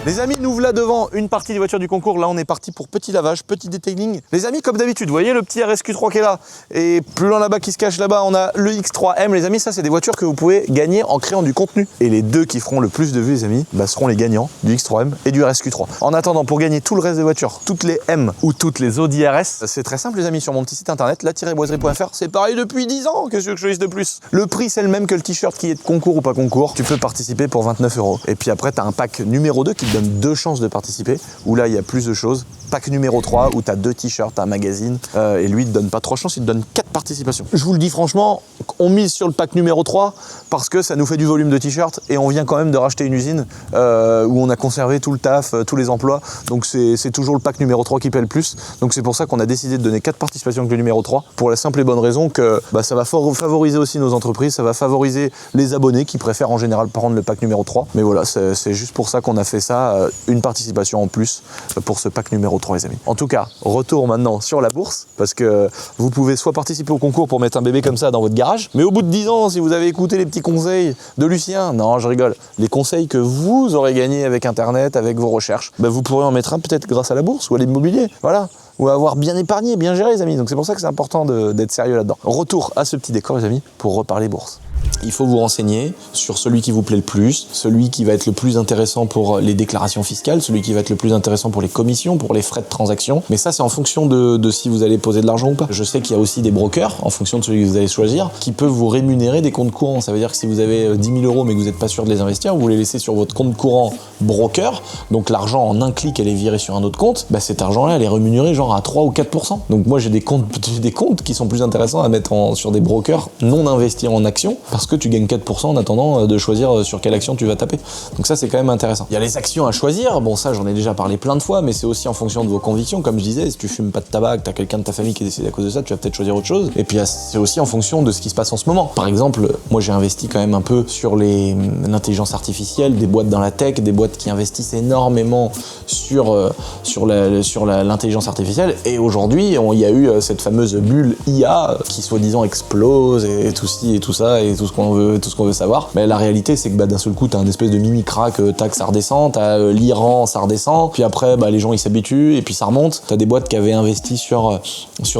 Les amis, nous voilà devant une partie des voitures du concours. Là, on est parti pour petit lavage, petit detailing. Les amis, comme d'habitude, vous voyez le petit RSQ3 qui est là. Et plus loin là-bas qui se cache là-bas, on a le X3M. Les amis, ça, c'est des voitures que vous pouvez gagner en créant du contenu. Et les deux qui feront le plus de vues, les amis, seront les gagnants du X3M et du RSQ3. En attendant, pour gagner tout le reste des voitures, toutes les M ou toutes les Audi RS, c'est très simple, les amis, sur mon petit site internet, la-boiserie.fr. C'est pareil depuis 10 ans. Qu'est-ce que je dise de plus? Le prix, c'est le même que le t-shirt qui est de concours ou pas concours. Tu peux participer pour 29 €. Et puis après, tu as un pack numéro 2 qui te donne 2 chances de participer, où là il y a plus de choses. Pack numéro 3 où tu as 2 t-shirts, un magazine, et lui il te donne pas 3 chances, il te donne 4 participations. Je vous le dis franchement, on mise sur le pack numéro 3 parce que ça nous fait du volume de t-shirts et on vient quand même de racheter une usine où on a conservé tout le taf, tous les emplois, donc c'est toujours le pack numéro 3 qui paie le plus. Donc c'est pour ça qu'on a décidé de donner 4 participations avec le numéro 3, pour la simple et bonne raison que ça va favoriser aussi nos entreprises, ça va favoriser les abonnés qui préfèrent en général prendre le pack numéro 3. Mais voilà, c'est juste pour ça qu'on a fait ça, une participation en plus pour ce pack numéro 3. trop les amis. En tout cas, retour maintenant sur la bourse, parce que vous pouvez soit participer au concours pour mettre un bébé comme ça dans votre garage, mais au bout de 10 ans, si vous avez écouté les petits conseils de Lucien, non je rigole, les conseils que vous aurez gagnés avec internet, avec vos recherches, vous pourrez en mettre un peut-être grâce à la bourse ou à l'immobilier, voilà. Ou avoir bien épargné, bien géré les amis. Donc c'est pour ça que c'est important d'être sérieux là-dedans. Retour à ce petit décor les amis, pour reparler bourse. Il faut vous renseigner sur celui qui vous plaît le plus, celui qui va être le plus intéressant pour les déclarations fiscales, celui qui va être le plus intéressant pour les commissions, pour les frais de transaction. Mais ça, c'est en fonction de si vous allez poser de l'argent ou pas. Je sais qu'il y a aussi des brokers, en fonction de celui que vous allez choisir, qui peuvent vous rémunérer des comptes courants. Ça veut dire que si vous avez 10 000 euros mais que vous n'êtes pas sûr de les investir, vous les laissez sur votre compte courant broker. Donc l'argent, en un clic, elle est virée sur un autre compte. Cet argent-là, elle est rémunérée genre à 3 ou 4%. Donc moi, j'ai des comptes qui sont plus intéressants à mettre sur des brokers non investis en actions, parce que tu gagnes 4% en attendant de choisir sur quelle action tu vas taper. Donc ça, c'est quand même intéressant. Il y a les actions à choisir. Bon, ça, j'en ai déjà parlé plein de fois, mais c'est aussi en fonction de vos convictions. Comme je disais, si tu fumes pas de tabac, que t'as quelqu'un de ta famille qui est décédé à cause de ça, tu vas peut-être choisir autre chose. Et puis, c'est aussi en fonction de ce qui se passe en ce moment. Par exemple, moi, j'ai investi quand même un peu sur l'intelligence artificielle, des boîtes dans la tech, des boîtes qui investissent énormément sur l'intelligence artificielle. Et aujourd'hui, il y a eu cette fameuse bulle IA qui, soi-disant, explose et tout ci et tout ça et tout ce qu'on veut savoir. Mais la réalité, c'est que d'un seul coup, t'as un espèce de mimi-crack, tac, ça redescend, t'as l'Iran, ça redescend, puis après, les gens, ils s'habituent, et puis ça remonte. T'as des boîtes qui avaient investi sur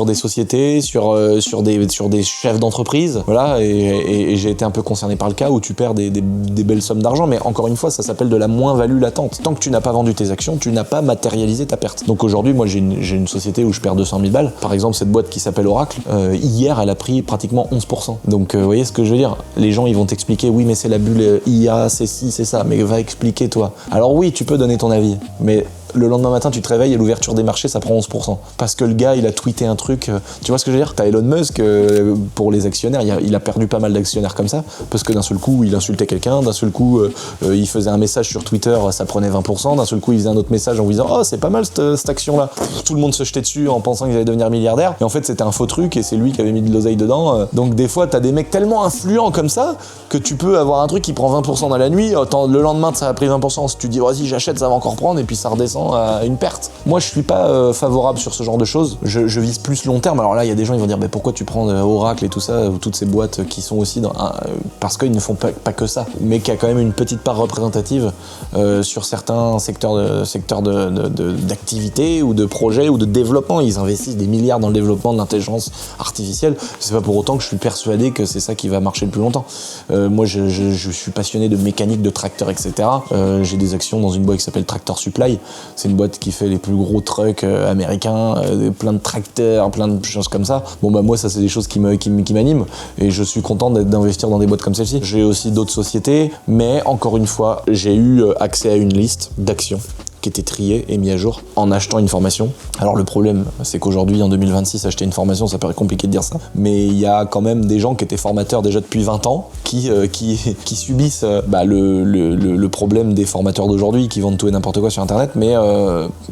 des sociétés, sur des chefs d'entreprise, voilà, et j'ai été un peu concerné par le cas où tu perds des belles sommes d'argent, mais encore une fois, ça s'appelle de la moins-value latente. Tant que tu n'as pas vendu tes actions, tu n'as pas matérialisé ta perte. Donc aujourd'hui, moi, j'ai une société où je perds 200 000 balles. Par exemple, cette boîte qui s'appelle Oracle, hier, elle a pris pratiquement 11%. Donc, vous voyez ce que je veux dire? Les gens, ils vont t'expliquer, oui, mais c'est la bulle IA, c'est ci, c'est ça, mais va expliquer, toi. Alors oui, tu peux donner ton avis, mais le lendemain matin, tu te réveilles et l'ouverture des marchés, ça prend 11%. Parce que le gars, il a tweeté un truc. Tu vois ce que je veux dire? T'as Elon Musk, pour les actionnaires, il a perdu pas mal d'actionnaires comme ça, parce que d'un seul coup, il insultait quelqu'un, d'un seul coup, il faisait un message sur Twitter, ça prenait 20%, d'un seul coup, il faisait un autre message en vous disant « Oh, c'est pas mal cette action-là ». Tout le monde se jetait dessus en pensant qu'ils allaient devenir milliardaires, et en fait, c'était un faux truc, et c'est lui qui avait mis de l'oseille dedans. Donc des fois, t'as des mecs tellement influents comme ça, que tu peux avoir un truc qui prend 20% dans la nuit, le lendemain, ça a pris 20%, si tu dis « Vas-y, j'achète, ça va encore prendre », et puis ça redescend à une perte. Moi, je suis pas favorable sur ce genre de choses. Je vise plus long terme. Alors là, il y a des gens, ils vont dire, pourquoi tu prends Oracle et tout ça, ou toutes ces boîtes qui sont aussi parce qu'ils ne font pas que ça, mais qu'il y a quand même une petite part représentative sur certains secteurs d'activité ou de projets ou de développement. Ils investissent des milliards dans le développement de l'intelligence artificielle. C'est pas pour autant que je suis persuadé que c'est ça qui va marcher le plus longtemps. Moi, je suis passionné de mécanique, de tracteurs, etc. J'ai des actions dans une boîte qui s'appelle Tractor Supply. C'est une boîte qui fait les plus gros trucks américains, plein de tracteurs, plein de choses comme ça. Bon moi ça c'est des choses qui m'animent et je suis content d'investir dans des boîtes comme celle-ci. J'ai aussi d'autres sociétés, mais encore une fois, j'ai eu accès à une liste d'actions qui était trié et mis à jour en achetant une formation. Alors le problème, c'est qu'aujourd'hui, en 2026, acheter une formation, ça paraît compliqué de dire ça, mais il y a quand même des gens qui étaient formateurs déjà depuis 20 ans, qui subissent le problème des formateurs d'aujourd'hui, qui vendent tout et n'importe quoi sur Internet, mais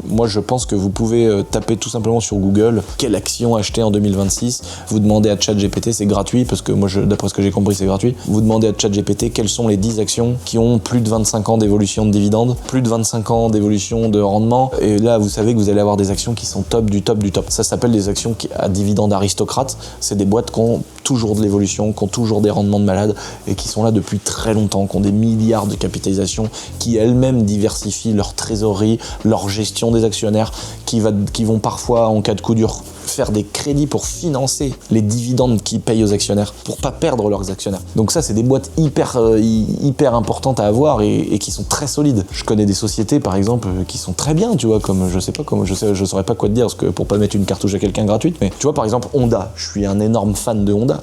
moi je pense que vous pouvez taper tout simplement sur Google « Quelle action acheter en 2026 ?» Vous demandez à ChatGPT, c'est gratuit, parce que moi, d'après ce que j'ai compris, c'est gratuit. Vous demandez à ChatGPT quelles sont les 10 actions qui ont plus de 25 ans d'évolution de dividendes, plus de 25 ans d'évolution de rendement, et là vous savez que vous allez avoir des actions qui sont top du top du top. Ça s'appelle des actions à dividendes aristocrates. C'est des boîtes qui ont toujours de l'évolution, qui ont toujours des rendements de malade et qui sont là depuis très longtemps, qui ont des milliards de capitalisation, qui elles-mêmes diversifient leur trésorerie, leur gestion des actionnaires, qui vont parfois, en cas de coup dur, faire des crédits pour financer les dividendes qu'ils payent aux actionnaires, pour pas perdre leurs actionnaires. Donc ça, c'est des boîtes hyper importantes à avoir et qui sont très solides. Je connais des sociétés, par exemple, qui sont très bien, tu vois, comme je saurais pas quoi te dire, parce que pour pas mettre une cartouche à quelqu'un gratuite, mais tu vois, par exemple, Honda. Je suis un énorme fan de Honda.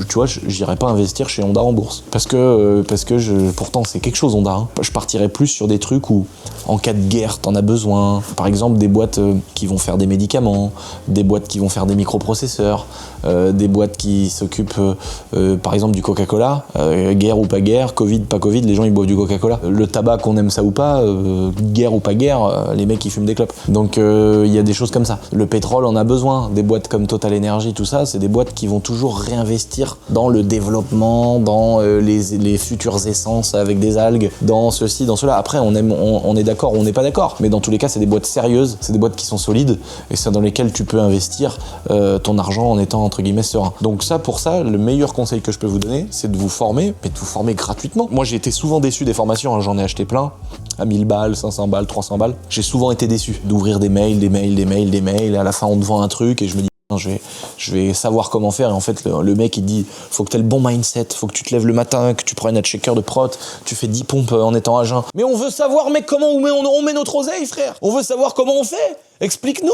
Tu vois, j'irais pas investir chez Honda en bourse. Parce que pourtant, c'est quelque chose, Honda. Hein. Je partirais plus sur des trucs où, en cas de guerre, t'en as besoin. Par exemple, des boîtes qui vont faire des médicaments, des des boîtes qui vont faire des microprocesseurs, des boîtes qui s'occupent par exemple du Coca-Cola, guerre ou pas guerre, Covid, pas Covid, les gens ils boivent du Coca-Cola. Le tabac, qu'on aime ça ou pas, guerre ou pas guerre, les mecs ils fument des clopes. Donc il y a des choses comme ça. Le pétrole en a besoin, des boîtes comme Total Energy, tout ça, c'est des boîtes qui vont toujours réinvestir dans le développement, dans les futures essences avec des algues, dans ceci, dans cela. Après on est d'accord ou on n'est pas d'accord, mais dans tous les cas c'est des boîtes sérieuses, c'est des boîtes qui sont solides et c'est dans lesquelles tu peux investir ton argent en étant entre guillemets serein. Donc ça, pour ça, le meilleur conseil que je peux vous donner, c'est de vous former, mais de vous former gratuitement. Moi j'ai été souvent déçu des formations, hein, j'en ai acheté plein, à 1000 balles, 500 balles, 300 balles. J'ai souvent été déçu d'ouvrir des mails, et à la fin on te vend un truc et je me dis je vais savoir comment faire, et en fait le mec il dit faut que tu aies le bon mindset, faut que tu te lèves le matin, que tu prennes un shaker de prot, tu fais 10 pompes en étant à jeun. Mais on veut savoir mec comment on met notre oseille frère, on veut savoir comment on fait, explique-nous.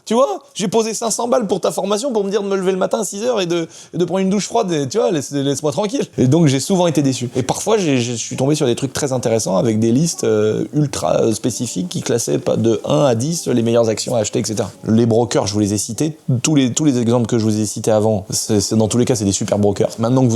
Tu vois, j'ai posé 500 balles pour ta formation pour me dire de me lever le matin à 6h et de prendre une douche froide, et, tu vois, laisse-moi tranquille. Et donc j'ai souvent été déçu. Et parfois je suis tombé sur des trucs très intéressants avec des listes ultra spécifiques qui classaient de 1 à 10 les meilleures actions à acheter, etc. Les brokers, je vous les ai cités. Tous les exemples que je vous ai cités avant, dans tous les cas, c'est des super brokers. Maintenant que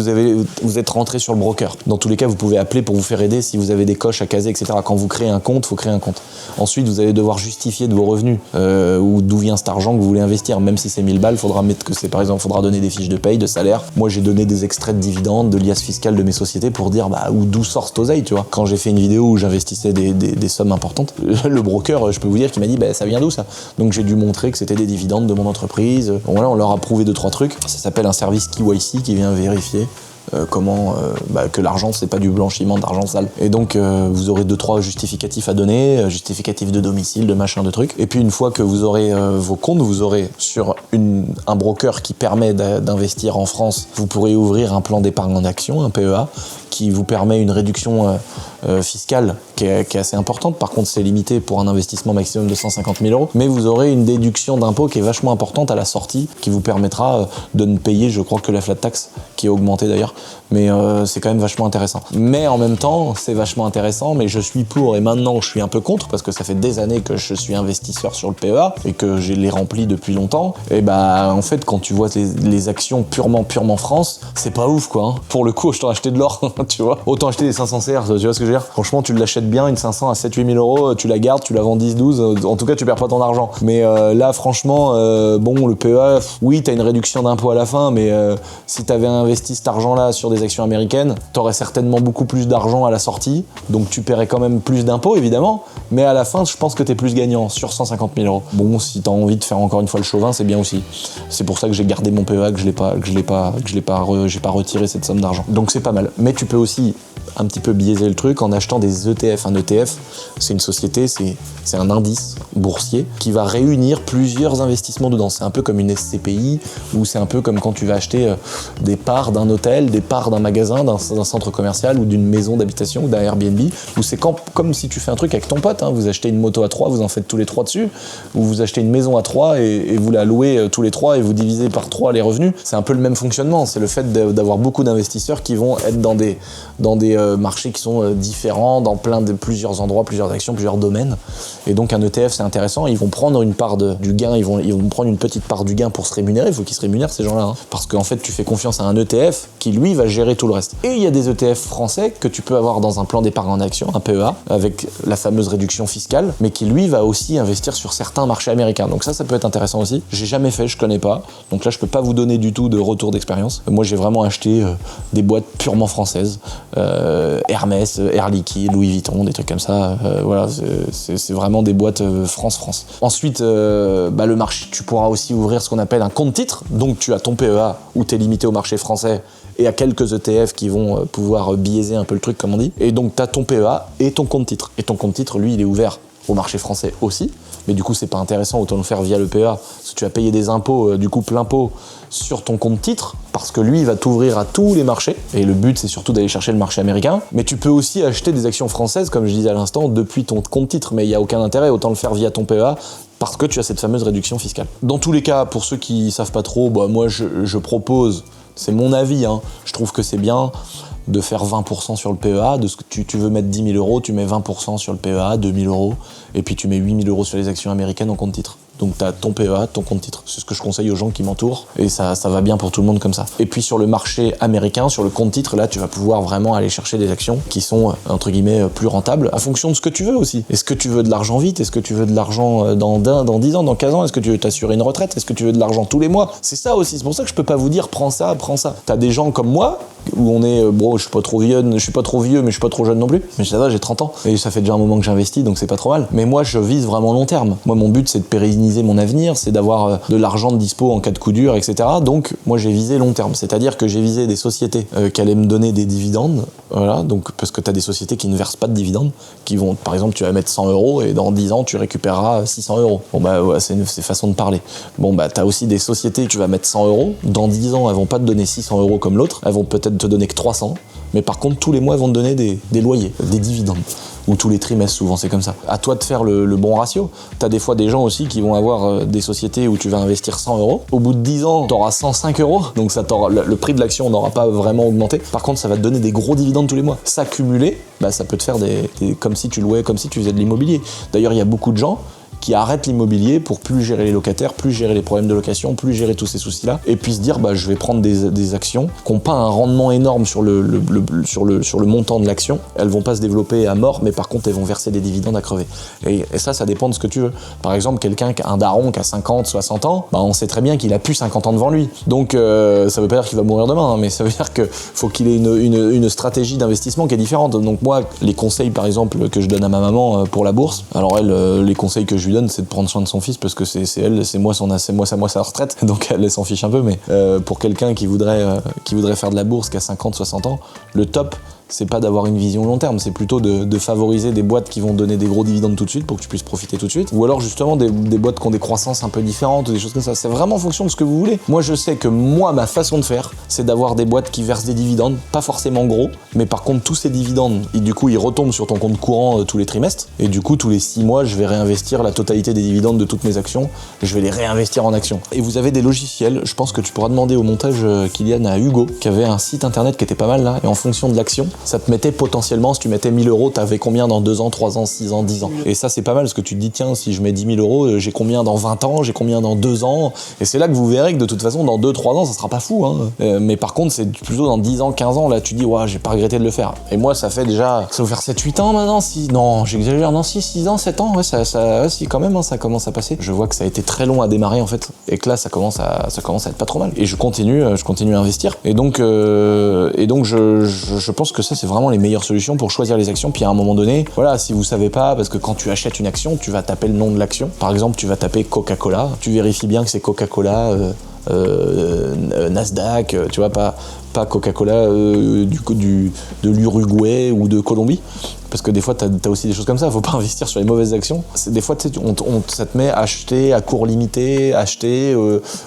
vous êtes rentré sur le broker, dans tous les cas, vous pouvez appeler pour vous faire aider si vous avez des coches à caser, etc. Quand vous créez un compte, faut créer un compte. Ensuite, vous allez devoir justifier de vos revenus ou d'où vient cet argent que vous voulez investir. Même si c'est 1000 balles, faudra mettre que c'est, par exemple, faudra donner des fiches de paye, de salaire. Moi, j'ai donné des extraits de dividendes, de liasses fiscales de mes sociétés pour dire d'où sort cette oseille, tu vois. Quand j'ai fait une vidéo où j'investissais des sommes importantes, le broker, je peux vous dire qu'il m'a dit ça vient d'où ça. Donc j'ai dû montrer que c'était des dividendes de mon entreprise. Bon, voilà, on leur a prouvé 2-3 trucs. Ça s'appelle un service KYC qui vient vérifier que l'argent c'est pas du blanchiment d'argent sale. Et donc vous aurez 2-3 justificatifs à donner, justificatifs de domicile, de machin, de trucs. Et puis une fois que vous aurez vos comptes, vous aurez sur un broker qui permet d'investir en France, vous pourrez ouvrir un plan d'épargne en action, un PEA, qui vous permet une réduction fiscale qui est assez importante. Par contre, c'est limité pour un investissement maximum de 150 000 €. Mais vous aurez une déduction d'impôt qui est vachement importante à la sortie, qui vous permettra de ne payer, je crois, que la flat tax, qui est augmentée d'ailleurs. Mais c'est quand même vachement intéressant. Mais en même temps, c'est vachement intéressant, mais je suis pour, et maintenant je suis un peu contre, parce que ça fait des années que je suis investisseur sur le PEA, et que je l'ai rempli depuis longtemps. Et en fait, quand tu vois les actions purement France, c'est pas ouf, quoi. Hein. Pour le coup, je t'en acheté de l'or, tu vois. Autant acheter des 500 CR, tu vois ce que je veux dire. Franchement, tu l'achètes bien, une 500 à 7-8 000 €, tu la gardes, tu la vends 10-12, en tout cas, tu perds pas ton argent. Mais là, franchement, le PEA, oui, t'as une réduction d'impôt à la fin, mais si t'avais investi cet argent-là sur des actions américaines, t'aurais certainement beaucoup plus d'argent à la sortie, donc tu paierais quand même plus d'impôts, évidemment, mais à la fin, je pense que t'es plus gagnant sur 150 000 €. Bon, si t'as envie de faire encore une fois le chauvin, c'est bien aussi. C'est pour ça que j'ai gardé mon PEA, que j'ai pas retiré cette somme d'argent. Donc c'est pas mal. Mais tu peux aussi un petit peu biaiser le truc en achetant des ETF. Un ETF, c'est une société, c'est un indice boursier qui va réunir plusieurs investissements dedans. C'est un peu comme une SCPI, ou c'est un peu comme quand tu vas acheter des parts d'un hôtel, des parts d'un magasin, d'un centre commercial ou d'une maison d'habitation ou d'un Airbnb, où c'est comme si tu fais un truc avec ton pote, hein. Vous achetez une moto à 3, vous en faites tous les 3 dessus, ou vous achetez une maison à 3 et vous la louez tous les 3 et vous divisez par 3 les revenus. C'est un peu le même fonctionnement, c'est le fait d'avoir beaucoup d'investisseurs qui vont être dans des marchés qui sont différents, dans plusieurs endroits, plusieurs actions, plusieurs domaines. Et donc un ETF, c'est intéressant, ils vont prendre une part du gain, ils vont prendre une petite part du gain pour se rémunérer. Il faut qu'ils se rémunèrent, ces gens-là, hein. Parce qu'en fait tu fais confiance à un ETF qui lui va gérer tout le reste. Et il y a des ETF français que tu peux avoir dans un plan d'épargne en action, un PEA, avec la fameuse réduction fiscale, mais qui lui va aussi investir sur certains marchés américains. Donc ça peut être intéressant aussi. J'ai jamais fait, je connais pas, donc là je peux pas vous donner du tout de retour d'expérience. Moi j'ai vraiment acheté des boîtes purement françaises, Hermès, Air Liquide, Louis Vuitton, des trucs comme ça. Voilà, c'est vraiment des boîtes France. Ensuite, le marché, tu pourras aussi ouvrir ce qu'on appelle un compte titre. Donc tu as ton PEA où tu es limité au marché français et à quelques ETF qui vont pouvoir biaiser un peu le truc, comme on dit. Et donc tu as ton PEA et ton compte titre. Et ton compte titre, lui, il est ouvert au marché français aussi, mais du coup c'est pas intéressant, autant le faire via le PEA, parce que tu vas payer des impôts, du coup plein pot sur ton compte titre, parce que lui il va t'ouvrir à tous les marchés, et le but c'est surtout d'aller chercher le marché américain. Mais tu peux aussi acheter des actions françaises, comme je disais à l'instant, depuis ton compte titre, mais il n'y a aucun intérêt, autant le faire via ton PEA, parce que tu as cette fameuse réduction fiscale. Dans tous les cas, pour ceux qui savent pas trop, moi je propose, c'est mon avis, hein, je trouve que c'est bien de faire 20% sur le PEA, de ce que tu veux mettre 10 000 €, tu mets 20% sur le PEA, 2 000 €, et puis tu mets 8 000 € sur les actions américaines en compte titre. Donc tu as ton PEA, ton compte titre. C'est ce que je conseille aux gens qui m'entourent et ça va bien pour tout le monde comme ça. Et puis sur le marché américain, sur le compte titre, là tu vas pouvoir vraiment aller chercher des actions qui sont entre guillemets plus rentables en fonction de ce que tu veux aussi. Est-ce que tu veux de l'argent vite? Est-ce que tu veux de l'argent dans 10 ans, dans 15 ans? Est-ce que tu veux t'assurer une retraite? Est-ce que tu veux de l'argent tous les mois? C'est ça aussi, c'est pour ça que je peux pas vous dire prends ça, prends ça. T'as des gens comme moi où on est, bon, je suis pas trop vieux, mais je suis pas trop jeune non plus. Mais ça va, j'ai 30 ans et ça fait déjà un moment que j'investis, donc c'est pas trop mal. Mais moi, je vise vraiment long terme. Moi, mon but, c'est de pérenniser mon avenir, c'est d'avoir de l'argent de dispo en cas de coup dur, etc. Donc, moi, j'ai visé long terme. C'est-à-dire que j'ai visé des sociétés qui allaient me donner des dividendes. Voilà, donc, parce que t'as des sociétés qui ne versent pas de dividendes, qui vont, par exemple, tu vas mettre 100 € et dans 10 ans, tu récupéreras 600 €. Bon, bah, ouais, c'est façon de parler. Bon, bah, t'as aussi des sociétés que tu vas mettre 100 €. Dans 10 ans, elles vont pas te donner 600 € comme l'autre. Elles vont peut-être te donner que 300. Mais par contre, tous les mois, elles vont te donner des loyers, des dividendes. Ou tous les trimestres, souvent, c'est comme ça. À toi de faire le bon ratio. T'as des fois des gens aussi qui vont avoir des sociétés où tu vas investir 100 €. Au bout de 10 ans, t'auras 105 €. Donc ça le prix de l'action n'aura pas vraiment augmenté. Par contre, ça va te donner des gros dividendes tous les mois. Ça cumulé, bah, ça peut te faire comme si tu louais, comme si tu faisais de l'immobilier. D'ailleurs, il y a beaucoup de gens qui arrêtent l'immobilier pour plus gérer les locataires, plus gérer les problèmes de location, plus gérer tous ces soucis-là, et puis se dire bah je vais prendre des actions qui n'ont pas un rendement énorme sur le montant de l'action. Elles vont pas se développer à mort, mais par contre elles vont verser des dividendes à crever. Et ça dépend de ce que tu veux. Par exemple, quelqu'un qui a un daron qui a 50, 60 ans, bah on sait très bien qu'il a plus 50 ans devant lui. Donc ça veut pas dire qu'il va mourir demain, hein, mais ça veut dire que faut qu'il ait une stratégie d'investissement qui est différente. Donc moi, les conseils par exemple que je donne à ma maman pour la bourse, alors elle, les conseils que je lui donne, c'est de prendre soin de son fils parce que c'est moi sa retraite, donc elle s'en fiche un peu, mais pour quelqu'un qui voudrait faire de la bourse, qui a 50, 60 ans, le top, c'est pas d'avoir une vision long terme, c'est plutôt de favoriser des boîtes qui vont donner des gros dividendes tout de suite pour que tu puisses profiter tout de suite, ou alors justement des boîtes qui ont des croissances un peu différentes ou des choses comme ça. C'est vraiment en fonction de ce que vous voulez. Moi je sais que ma façon de faire, c'est d'avoir des boîtes qui versent des dividendes, pas forcément gros, mais par contre tous ces dividendes, du coup ils retombent sur ton compte courant tous les trimestres, et du coup tous les 6 mois je vais réinvestir la totalité des dividendes de toutes mes actions, je vais les réinvestir en actions. Et vous avez des logiciels, je pense que tu pourras demander au montage Kylian à Hugo, qui avait un site internet qui était pas mal là, et en fonction de l'action, ça te mettait potentiellement, si tu mettais 1000 €, t'avais combien dans 2 ans, 3 ans, 6 ans, 10 ans. Et ça c'est pas mal, parce que tu te dis tiens, si je mets 10 000 €, j'ai combien dans 20 ans, j'ai combien dans 2 ans, et c'est là que vous verrez que de toute façon dans 2-3 ans ça sera pas fou, hein. Mais par contre c'est plutôt dans 10 ans, 15 ans, là tu dis ouais, j'ai pas regretté de le faire. Et moi ça fait déjà, ça va faire 7-8 ans maintenant, non j'exagère, non 6 ans, 7 ans, ouais, ouais, si quand même, hein, ça commence à passer. Je vois que ça a été très long à démarrer en fait, et que là ça commence à être pas trop mal. Et je continue à investir. Et donc je pense que ça c'est vraiment les meilleures solutions pour choisir les actions. Puis à un moment donné, voilà, si vous savez pas, parce que quand tu achètes une action, tu vas taper le nom de l'action. Par exemple, tu vas taper Coca-Cola, tu vérifies bien que c'est Coca-Cola Nasdaq, tu vois, pas Coca-Cola de l'Uruguay ou de Colombie. Parce que des fois, t'as aussi des choses comme ça, faut pas investir sur les mauvaises actions. Des fois, tu sais, ça te met à acheter à cours limité, acheter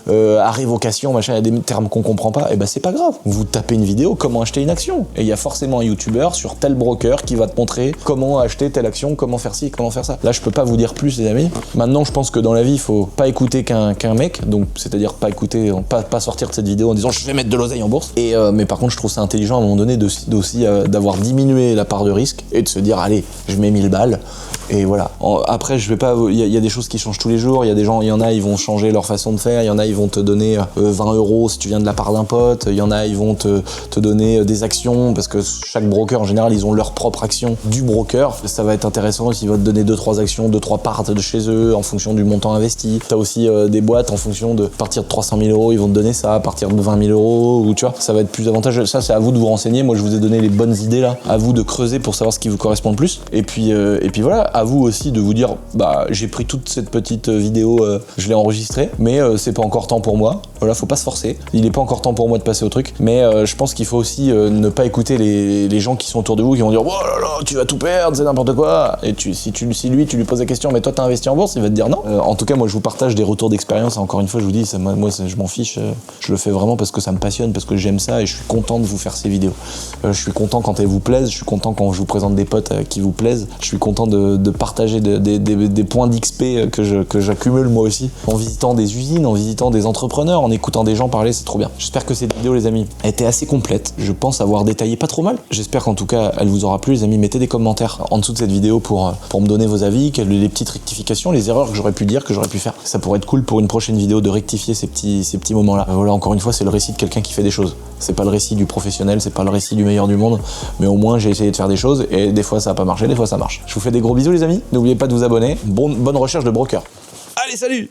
à révocation, machin, il y a des termes qu'on comprend pas, et ben c'est pas grave. Vous tapez une vidéo, comment acheter une action. Et il y a forcément un youtubeur sur tel broker qui va te montrer comment acheter telle action, comment faire ci, comment faire ça. Là, je peux pas vous dire plus, les amis. Maintenant, je pense que dans la vie, il faut pas écouter qu'un mec, donc c'est-à-dire pas écouter, pas sortir de cette vidéo en disant je vais mettre de l'oseille en bourse. Mais par contre, je trouve ça intelligent à un moment donné aussi d'avoir diminué la part de risque et de se dire allez, je mets 1000 balles et voilà. Après, je vais pas, il y a des choses qui changent tous les jours. Il y a des gens, il y en a, ils vont changer leur façon de faire. Il y en a, ils vont te donner 20 € si tu viens de la part d'un pote. Il y en a, ils vont te donner des actions parce que chaque broker en général, ils ont leur propre action du broker. Ça va être intéressant s'ils vont te donner 2-3 actions, 2-3 parts de chez eux en fonction du montant investi. T'as aussi des boîtes en fonction de partir de 300 000 €, ils vont te donner ça. À partir de 20 000 € ou tu vois, ça va être plus avantageux. Ça, c'est à vous de vous renseigner. Moi, je vous ai donné les bonnes idées là. À vous de creuser pour savoir ce qui vous correspond le plus. Et puis voilà, à vous aussi de vous dire, bah j'ai pris toute cette petite vidéo, je l'ai enregistrée, mais c'est pas encore temps pour moi. Voilà, faut pas se forcer. Il est pas encore temps pour moi de passer au truc. Mais je pense qu'il faut aussi ne pas écouter les gens qui sont autour de vous qui vont dire, oh là là, tu vas tout perdre, c'est n'importe quoi. Et si lui, tu lui poses la question, mais toi t'as investi en bourse, il va te dire non. En tout cas, moi je vous partage des retours d'expérience. Encore une fois, je vous dis, moi je m'en fiche. Je le fais vraiment parce que ça me passionne, parce que j'aime ça et je suis content de vous faire ces vidéos. Je suis content quand elles vous plaisent, je suis content quand je vous présente des potes qui vous plaisent. Je suis content de partager des points d'XP que j'accumule moi aussi en visitant des usines, en visitant des entrepreneurs, en en écoutant des gens parler, c'est trop bien. J'espère que cette vidéo, les amis, a été assez complète. Je pense avoir détaillé pas trop mal. J'espère qu'en tout cas, elle vous aura plu, les amis. Mettez des commentaires en dessous de cette vidéo pour me donner vos avis, les petites rectifications, les erreurs que j'aurais pu dire, que j'aurais pu faire. Ça pourrait être cool pour une prochaine vidéo de rectifier ces petits moments-là. Voilà, encore une fois, c'est le récit de quelqu'un qui fait des choses. C'est pas le récit du professionnel, c'est pas le récit du meilleur du monde, mais au moins j'ai essayé de faire des choses et des fois ça a pas marché, des fois ça marche. Je vous fais des gros bisous, les amis. N'oubliez pas de vous abonner. Bonne recherche de broker. Allez, salut!